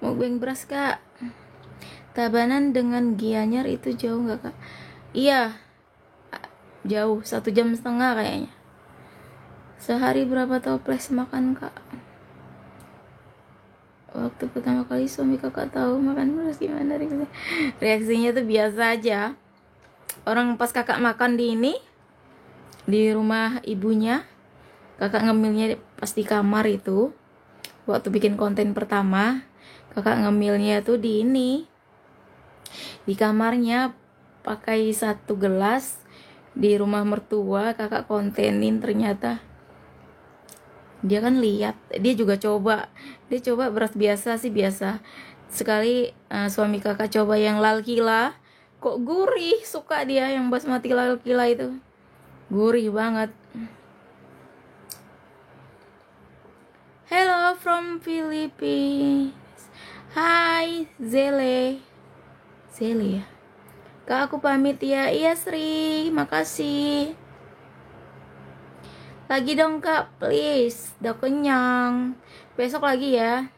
Mau beng beras kak. Tabanan dengan Gianyar itu jauh nggak kak? Iya, jauh, 1,5 jam kayaknya. Sehari berapa toples makan kak? Waktu pertama kali suami kakak tahu makan beras gimana reaksinya tuh biasa aja. Orang pas kakak makan di ini, di rumah ibunya, kakak ngemilnya pas di kamar itu. Waktu bikin konten pertama, kakak ngemilnya tuh di ini, di kamarnya, pakai 1 gelas. Di rumah mertua kakak kontenin, ternyata dia kan lihat, dia juga coba. Dia coba beras biasa sih, biasa. Sekali suami kakak coba yang lalkila, kok gurih, suka dia yang basmati lalkila itu, gurih banget. Hello from Philippines. Hai Zele ya. Kak aku pamit ya. Iya Sri, makasih. Lagi dong kak, please. Udah kenyang. Besok lagi ya.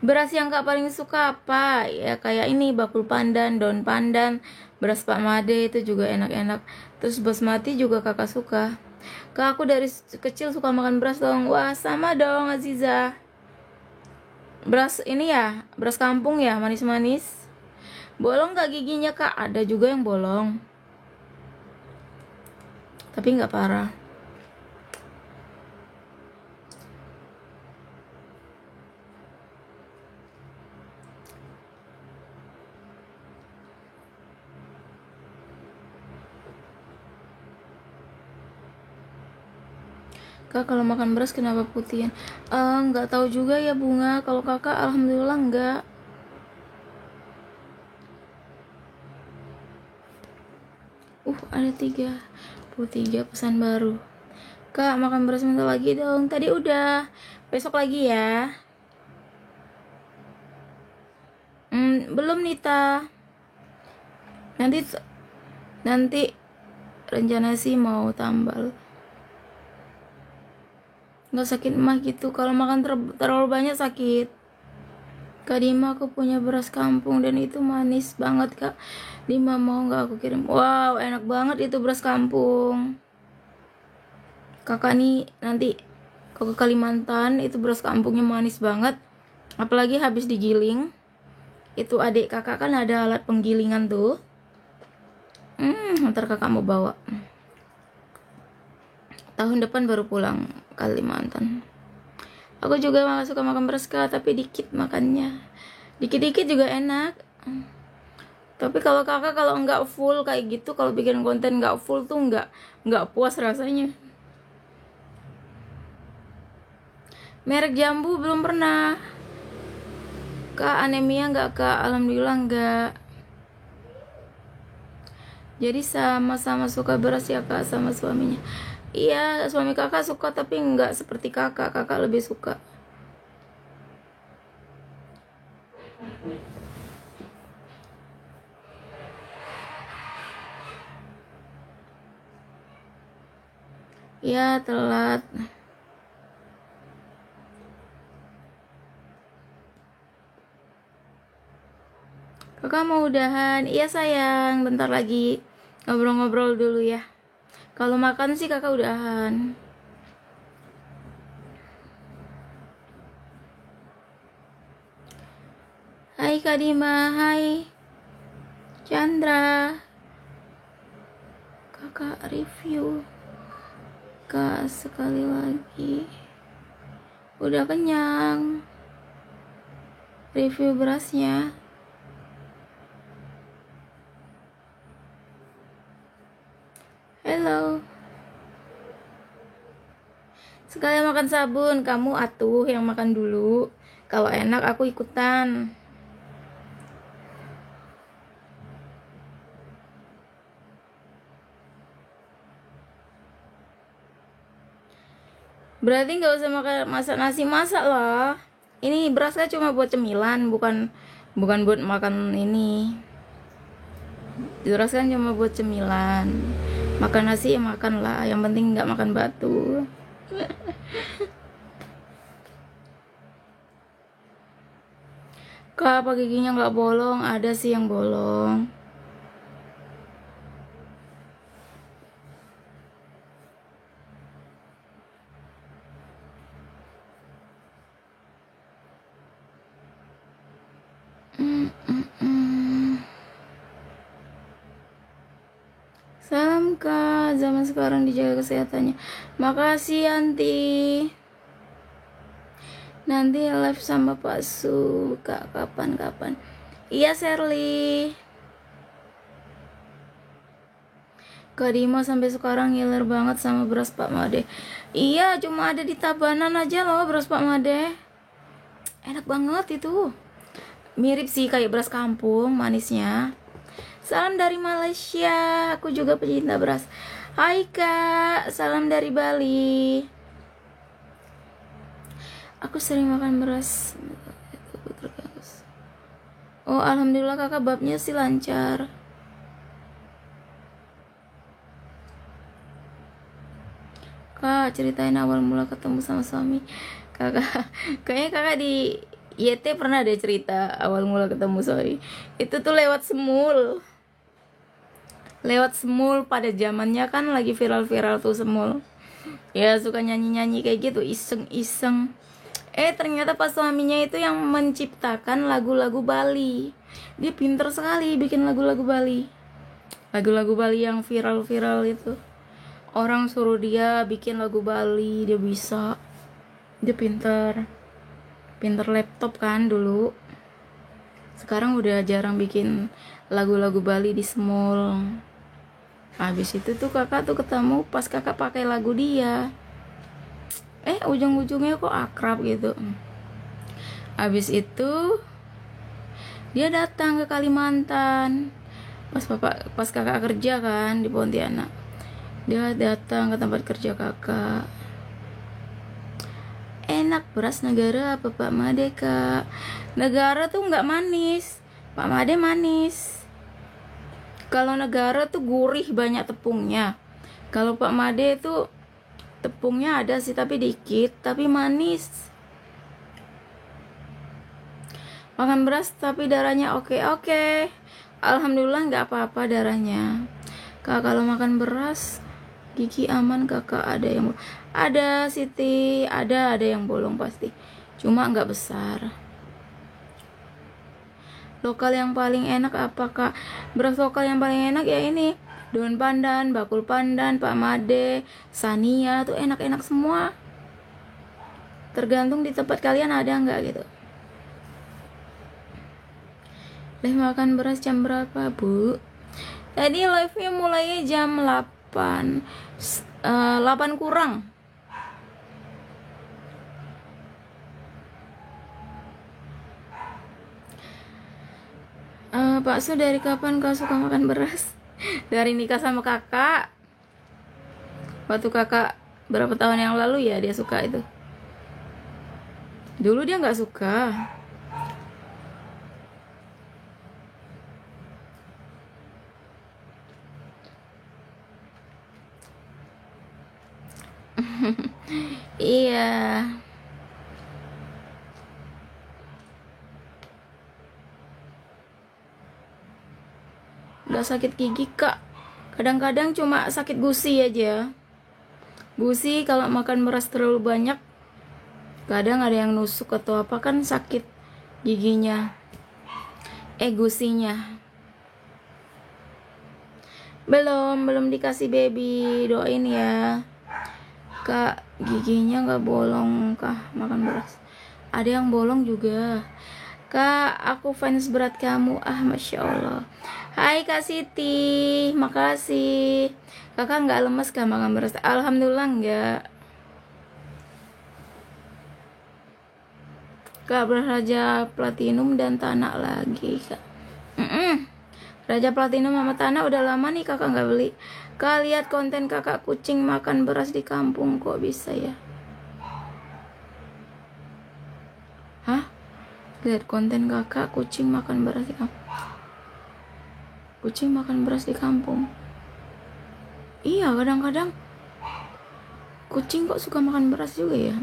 Beras yang kak paling suka apa? Ya kayak ini, bakul pandan, daun pandan, beras Pak Made itu juga enak-enak. Terus basmati juga kakak suka. Kak aku dari kecil suka makan beras dong. Wah sama dong Aziza. Beras ini ya, beras kampung ya, manis-manis. Bolong gak giginya kak? Ada juga yang bolong, tapi nggak parah. Kak, kalau makan beras kenapa putihan? Nggak tahu juga ya Bunga. Kalau kakak alhamdulillah nggak. Ada 33 pesan baru. Kak, makan beras bentar lagi dong. Tadi udah. Besok lagi ya. Belum Nita. Nanti rencana sih mau tambal. Nggak sakit mah gitu. Kalau makan terlalu banyak sakit. Kak Dima, aku punya beras kampung dan itu manis banget Kak Dima, mau nggak aku kirim? Wow, enak banget itu beras kampung. Kakak nih nanti kalau ke Kalimantan itu beras kampungnya manis banget. Apalagi habis digiling. Itu adik kakak kan ada alat penggilingan tuh. Ntar kakak mau bawa. Tahun depan baru pulang Kalimantan. Aku juga gak suka makan beras Kak, tapi dikit makannya. Dikit-dikit juga enak. Tapi kalau kakak kalau nggak full kayak gitu, kalau bikin konten nggak full tuh nggak puas rasanya. Merek jambu belum pernah. Kak, anemia nggak Kak? Alhamdulillah nggak. Jadi sama-sama suka beras ya Kak sama suaminya. Iya, suami kakak suka tapi nggak seperti kakak. Kakak lebih suka. Ya, telat. Kakak mau udahan? Iya sayang, bentar lagi ngobrol-ngobrol dulu ya. Kalau makan sih kakak udahan. Hai Kak Dima, hai Chandra. Kakak review Kak sekali lagi. Udah kenyang. Review berasnya. Hello. Sekali makan sabun, kamu atuh yang makan dulu. Kalau enak aku ikutan. Berarti nggak usah masak nasi, masak lah. Ini berasnya cuma buat cemilan, bukan buat makan ini. Beras kan cuma buat cemilan. Makan nasi ya makan lah, yang penting nggak makan batu. Kak, apa giginya nggak bolong? Ada sih yang bolong. Salam Kak, zaman sekarang dijaga kesehatannya. Makasih Yanti. Nanti live sama Pak Su, Kak, kapan-kapan. Iya Sherly. Kak Dima sampai sekarang ngiler banget sama beras Pak Made. Iya, cuma ada di Tabanan aja loh beras Pak Made. Enak banget itu. Mirip sih kayak beras kampung manisnya. Salam dari Malaysia. Aku juga pecinta beras. Hai Kak, salam dari Bali. Aku sering makan beras. Oh, alhamdulillah kakak babnya sih lancar. Kak, ceritain awal mula ketemu sama suami. Kayaknya kakak di YT pernah ada cerita awal mula ketemu suami. Itu tuh lewat semul. Pada zamannya kan lagi viral-viral tuh semul. Ya suka nyanyi-nyanyi kayak gitu, iseng-iseng. Ternyata pas suaminya itu yang menciptakan lagu-lagu Bali. Dia pinter sekali bikin lagu-lagu Bali. Lagu-lagu Bali yang viral-viral itu. Orang suruh dia bikin lagu Bali, dia bisa. Dia pinter laptop kan dulu. Sekarang udah jarang bikin lagu-lagu Bali di semul. Habis itu tuh kakak tuh ketemu pas kakak pakai lagu dia. ujung-ujungnya kok akrab gitu. Habis itu dia datang ke Kalimantan pas kakak kerja kan di Pontianak. Dia datang ke tempat kerja kakak. Enak beras negara apa Pak Made, Kak? Negara tuh nggak manis, Pak Made manis. Kalau negara tuh gurih, banyak tepungnya. Kalau Pak Made itu tepungnya ada sih tapi dikit, tapi manis. Makan beras tapi darahnya oke. Alhamdulillah nggak apa-apa darahnya. Kak, kalau makan beras gigi aman kakak? Ada Siti, ada yang bolong pasti, cuma nggak besar. Lokal yang paling enak apa Kak? Beras lokal yang paling enak ya ini, daun pandan, bakul pandan, Pak Made, Sania tuh enak-enak semua. Tergantung di tempat kalian ada nggak gitu. Live makan beras jam berapa Bu? Tadi live-nya mulainya jam 8 kurang. Pak Su, dari kapan kau suka makan beras? Dari nikah sama kakak. Waktu kakak berapa tahun yang lalu ya dia suka itu. Dulu dia nggak suka. Iya. Gak sakit gigi Kak. Kadang-kadang cuma sakit gusi aja. Gusi kalau makan beras terlalu banyak, kadang ada yang nusuk atau apa kan sakit giginya. Gusinya. Belum dikasih baby, doain ya. Kak, giginya nggak bolong kah makan beras? Ada yang bolong juga. Kak, aku fans berat kamu. Masya Allah. Hai Kak Siti, makasih. Kakak nggak lemes kah makan beras? Alhamdulillah nggak. Kak, beras Raja Platinum dan Tanah lagi Kak. Raja Platinum sama Tanah udah lama nih kakak nggak beli. Kak, lihat konten kakak kucing makan beras di kampung, kok bisa ya? Hah? Lihat konten kakak kucing makan beras di kampung. Kucing makan beras di kampung. Iya, kadang-kadang kucing kok suka makan beras juga ya.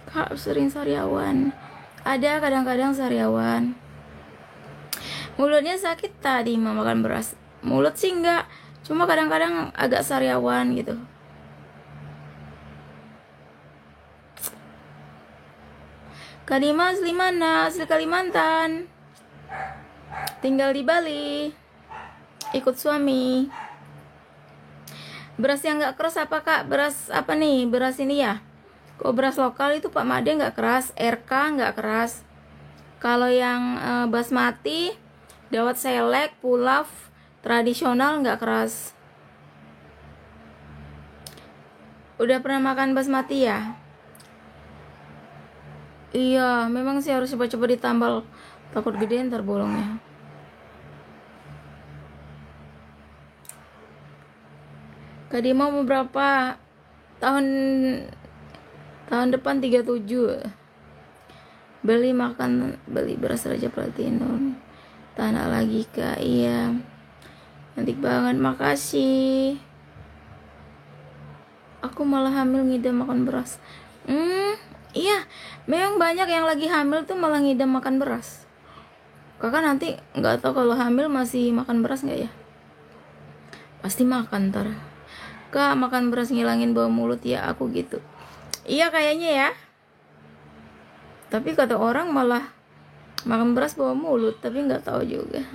Kak, sering sariawan. Ada kadang-kadang sariawan. Mulutnya sakit tadi makan beras. Mulut sih enggak, cuma kadang-kadang agak sariawan gitu. Kak Dimas asli mana? Asli Kalimantan, tinggal di Bali, ikut suami. Beras yang enggak keras apa Kak? Beras apa nih? Beras ini ya. Kok beras lokal itu Pak Made enggak keras, RK enggak keras. Kalau yang basmati, dawat selek, pulaf tradisional nggak keras. Udah pernah makan basmati ya? Iya, memang sih harus coba-coba ditambal, takut gede ntar bolongnya. Kak Dima mau berapa? Tahun depan 37. Beli beras Raja Platinum. Tanah lagi Kak, iya. Cantik banget, makasih. Aku malah hamil ngidam makan beras. Iya, memang banyak yang lagi hamil tuh malah ngidam makan beras. Kakak nanti nggak tahu kalau hamil masih makan beras nggak ya? Pasti makan ntar. Kak, makan beras ngilangin bau mulut ya, aku gitu. Iya kayaknya ya. Tapi kata orang malah makan beras bau mulut, tapi nggak tahu juga.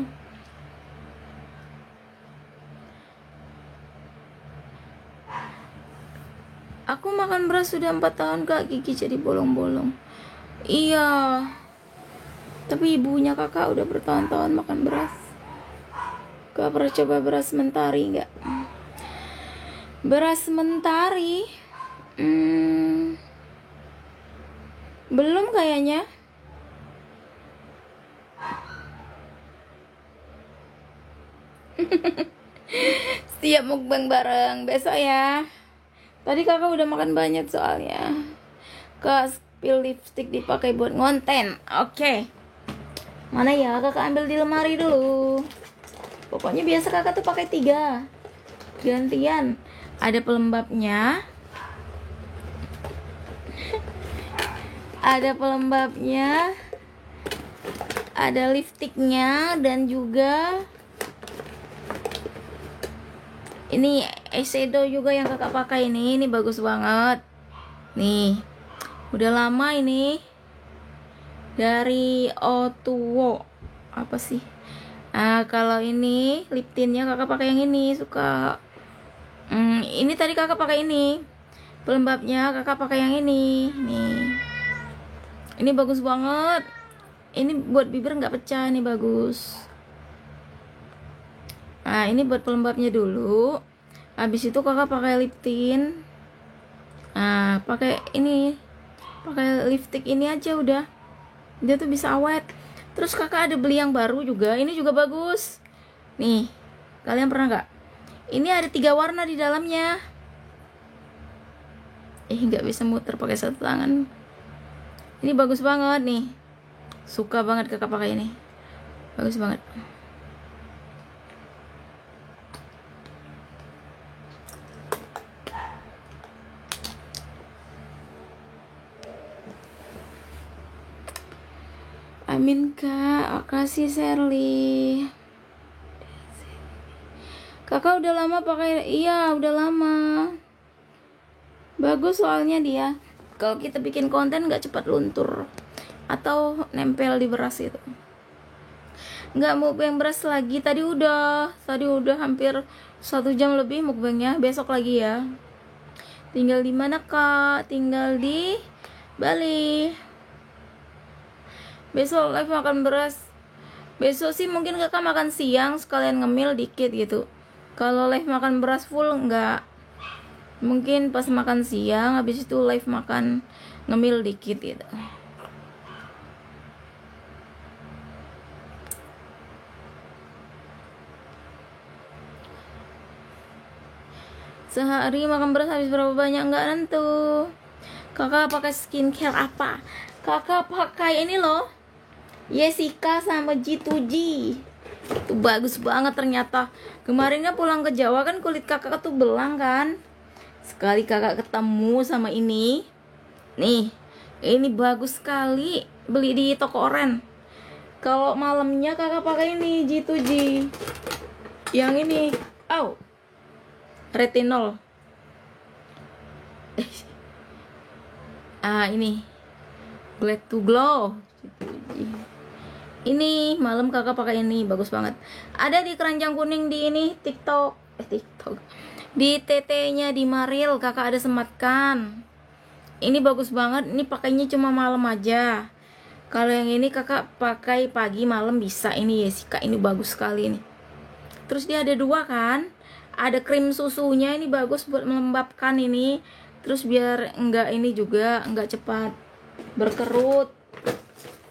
Aku makan beras sudah 4 tahun Kak, gigi jadi bolong-bolong. Iya, tapi ibunya kakak udah bertahun-tahun makan beras. Kak pernah coba beras mentari nggak? Beras mentari. Belum kayaknya. Siap mukbang bareng besok ya. Tadi kakak udah makan banyak soalnya. Kak, spill lipstick dipakai buat ngonten. Oke. Mana ya? Kakak ambil di lemari dulu. Pokoknya biasa kakak tuh pakai 3 gantian. Ada pelembabnya. Ada pelembabnya. Ada lipstiknya dan juga ini eyeshadow juga yang kakak pakai ini. Ini bagus banget. Nih, udah lama ini. Dari Otuo. Apa sih? Kalau ini lip tintnya kakak pakai yang ini. Suka. Ini tadi kakak pakai ini. Pelembabnya kakak pakai yang ini. Nih. Ini bagus banget. Ini buat bibir nggak pecah. Ini bagus. Nah, ini buat pelembabnya dulu. Habis itu kakak pakai lip tint. Nah, pakai ini. Pakai lipstick ini aja udah. Dia tuh bisa awet. Terus kakak ada beli yang baru juga. Ini juga bagus. Nih, kalian pernah nggak? Ini ada 3 warna di dalamnya. Nggak bisa muter pakai satu tangan. Ini bagus banget nih. Suka banget kakak pakai ini. Bagus banget. Amin kak, makasih Sherly. Kakak udah lama pakai, iya udah lama. Bagus soalnya dia. Kalau kita bikin konten nggak cepat luntur atau nempel di beras itu. Nggak mukbang beras lagi. Tadi udah hampir 1 jam lebih mukbangnya. Besok lagi ya. Tinggal di mana kak? Tinggal di Bali. Besok live makan beras. Besok sih mungkin kakak makan siang sekalian ngemil dikit gitu. Kalau live makan beras full enggak. Mungkin pas makan siang habis itu live makan ngemil dikit gitu. Sehari makan beras habis berapa banyak enggak nentu. Kakak pakai skincare apa? Kakak pakai ini loh. Jessica sama G2G. Itu bagus banget ternyata. Kemarinnya pulang ke Jawa kan kulit kakak tuh belang kan. Sekali kakak ketemu sama ini. Nih, ini bagus sekali. Beli di toko oren. Kalau malamnya kakak pakai ini G2G. Yang ini, retinol. Ini Glad to Glow. Ini malam kakak pakai ini, bagus banget. Ada di keranjang kuning di ini TikTok. Di TT-nya di Maril kakak ada sematkan. Ini bagus banget. Ini pakainya cuma malam aja. Kalau yang ini kakak pakai pagi malam bisa. Ini Jessica, ini bagus sekali nih. Terus dia ada 2 kan. Ada krim susunya, ini bagus buat melembabkan ini. Terus biar enggak ini juga enggak cepat berkerut.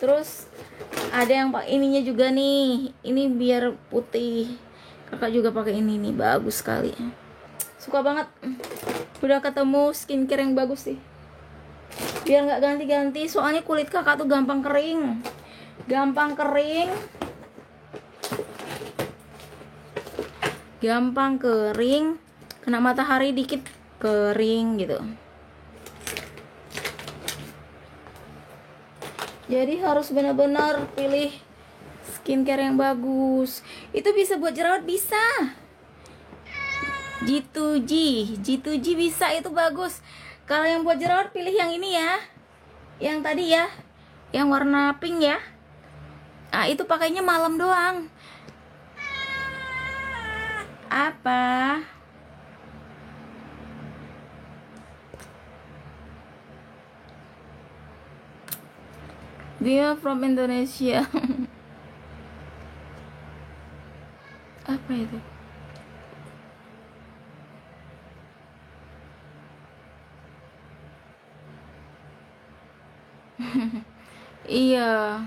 Terus ada yang ininya juga nih. Ini biar putih. Kakak juga pakai ini nih, bagus sekali. Suka banget. Udah ketemu skincare yang bagus sih. Biar nggak ganti-ganti, soalnya kulit kakak tuh gampang kering. Gampang kering. Kena matahari dikit kering gitu. Jadi harus benar-benar pilih skincare yang bagus. Itu bisa buat jerawat, bisa. G2G bisa, itu bagus. Kalau yang buat jerawat pilih yang ini ya. Yang tadi ya. Yang warna pink ya. Itu pakainya malam doang. Apa? Dia from Indonesia. Apa itu? Iya.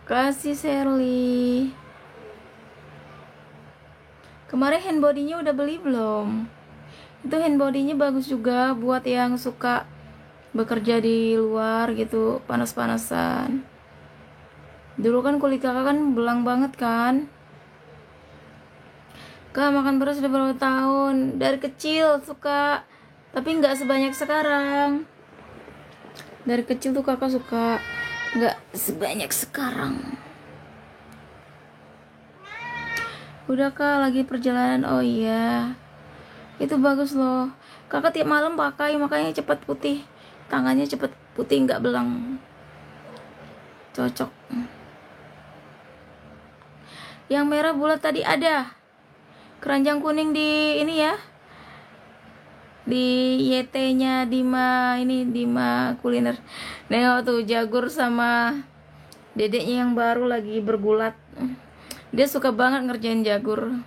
Kasih Sherly. Kemarin hand body-nya udah beli belum? Itu hand body-nya bagus juga buat yang suka bekerja di luar gitu, panas-panasan. Dulu kan kulit kakak kan belang banget kan. Kak makan beras udah berapa tahun? Dari kecil suka, tapi nggak sebanyak sekarang. Dari kecil tuh kakak suka, nggak sebanyak sekarang. Udah kak, lagi perjalanan. Oh iya, itu bagus loh. Kakak tiap malam pakai, makanya cepet putih. Tangannya cepet putih, nggak belang. Cocok. Yang merah bulat tadi ada. Keranjang kuning di ini ya. Di YT-nya Dima kuliner. Nengok tuh Jagur sama dedeknya yang baru lagi bergulat. Dia suka banget ngerjain Jagur.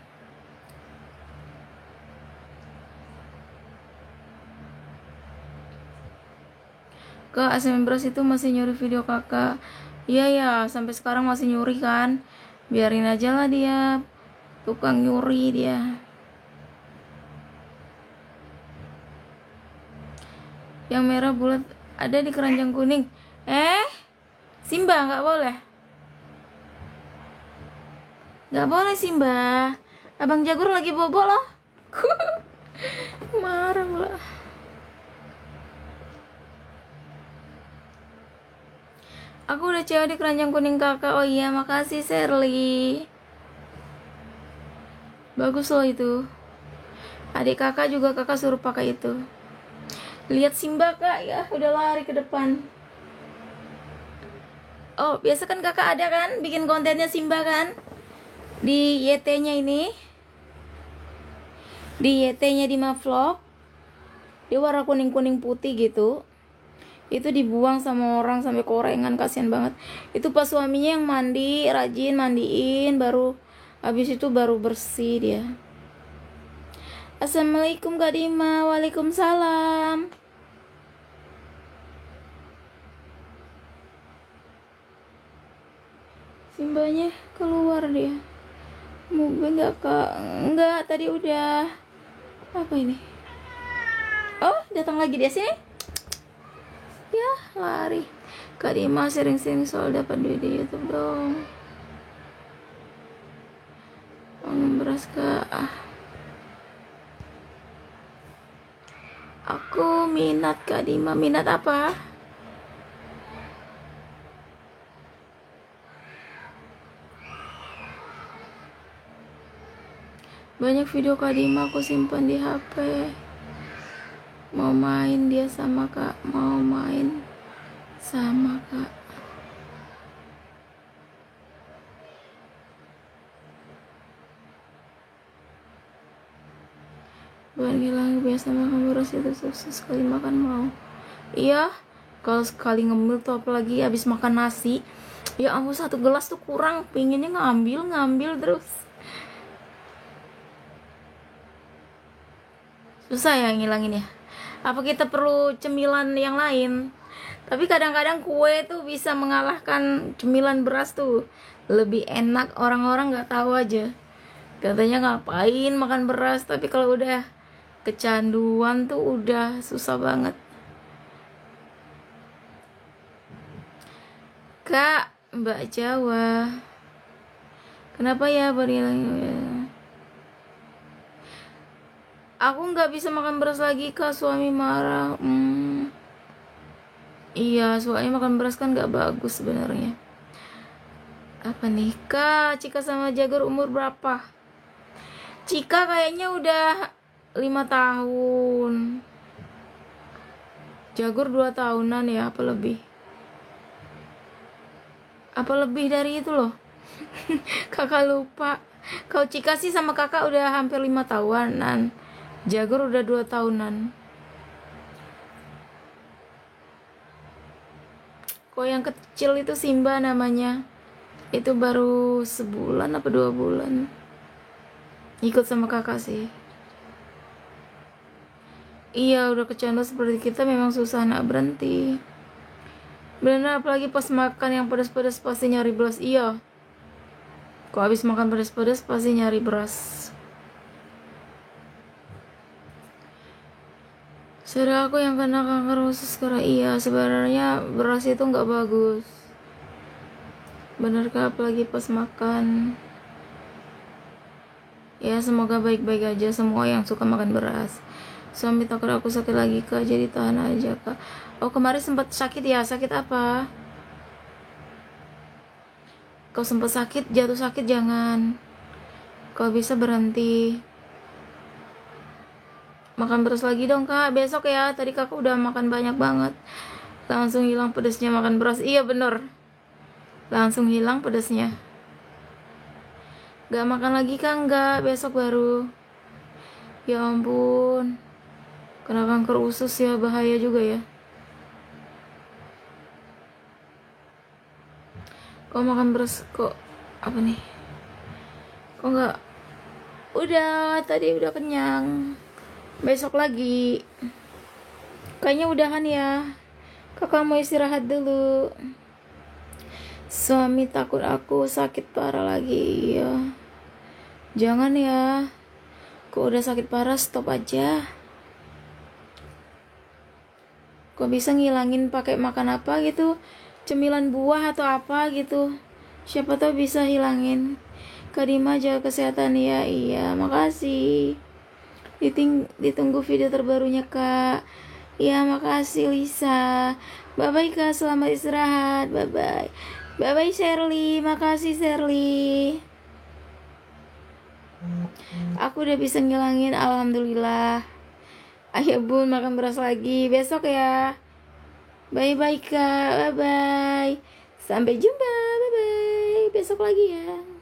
Kak, ASMR Bros itu masih nyuri video kakak. Iya ya, sampai sekarang masih nyuri kan. Biarin aja lah dia. Tukang nyuri dia. Yang merah bulat ada di keranjang kuning. Simba nggak boleh. Nggak boleh Simba. Abang Jagur lagi bobo loh. Marah pula. Aku udah cewek di keranjang kuning kakak. Oh iya, makasih Sherly. Bagus loh itu. Adik kakak juga kakak suruh pakai itu. Lihat Simba kak ya, udah lari ke depan. Oh, biasa kan kakak ada kan bikin kontennya Simba kan? Di YT-nya ini. Di YT-nya Dima Vlog. Dia warna kuning-kuning putih gitu. Itu dibuang sama orang sampai korengan, kasihan banget. Itu pas suaminya yang mandi, rajin mandiin, baru habis itu baru bersih dia. Assalamualaikum Kak Dima. Waalaikumsalam. Simbanya keluar dia. Moga nggak kak? Enggak, tadi udah. Apa ini? Oh, datang lagi dia sini. Ya, lari. Kak Dima sering-sering soal dapat duit di YouTube dong. Beras kak. Aku minat Kak Dima. Minat apa? Banyak video Kak Dima aku simpan di HP. Mau main dia sama kak. Mau main sama kak. Bukan bilang biasa makan beras itu sukses sekali makan mau. Iya, kalau sekali ngemil tuh apalagi habis makan nasi. Ya ampun, satu gelas tuh kurang. Pinginnya ngambil terus. Susah ya ngilangin ya. Apa kita perlu cemilan yang lain? Tapi kadang-kadang kue tuh bisa mengalahkan cemilan beras tuh. Lebih enak, orang-orang nggak tahu aja. Katanya ngapain makan beras, tapi kalau udah kecanduan tuh udah susah banget. Kak, Mbak Jawa. Kenapa ya aku nggak bisa makan beras lagi kak, suami marah. Iya, soalnya makan beras kan nggak bagus sebenarnya. Apa nih kak? Cika sama Jagur umur berapa? Cika kayaknya udah 5 tahun. Jagur 2 tahunan ya, apa lebih? Apa lebih dari itu loh? Kakak lupa. Kalau Cika sih sama kakak udah hampir 5 tahunan. Jagur udah 2 tahunan. Kok yang kecil itu Simba namanya. Itu baru sebulan apa 2 bulan. Ikut sama kakak sih. Iya, udah kecanduan seperti kita memang susah nak berhenti. Bener, apalagi pas makan yang pedas-pedas pasti nyari beras. Iya, kok habis makan pedas-pedas pasti nyari beras. Saudara aku yang kena kanker usus karena iya, sebenarnya beras itu nggak bagus. Benarkah apalagi pas makan? Ya, semoga baik-baik aja semua yang suka makan beras. Suami takut aku sakit lagi kak, jadi tahan aja kak. Oh, kemarin sempat sakit ya? Sakit apa? Kau sempat sakit, jatuh sakit jangan. Kau bisa berhenti. Makan beras lagi dong kak, besok ya. Tadi kakak udah makan banyak banget. Langsung hilang pedasnya makan beras. Iya bener, langsung hilang pedasnya. Gak makan lagi kan? Enggak, besok baru. Ya ampun, kena kanker usus ya, bahaya juga ya. Kok makan beras kok apa nih? Kok nggak? Udah, tadi udah kenyang. Besok lagi. Kayaknya udahan ya. Kakak mau istirahat dulu. Suami takut aku sakit parah lagi ya. Jangan ya. Kok udah sakit parah stop aja. Kok bisa ngilangin pakai makan apa gitu? Cemilan buah atau apa gitu. Siapa tahu bisa hilangin. Kak Dima jaga kesehatan ya. Iya, makasih. Ditunggu video terbarunya kak. Iya, makasih Lisa. Bye bye kak, selamat istirahat. Bye bye. Bye bye Shirley, makasih Shirley. Aku udah bisa ngilangin, alhamdulillah. Ayo bun, makan beras lagi besok ya. Bye bye kak, bye bye. Sampai jumpa, bye bye. Besok lagi ya.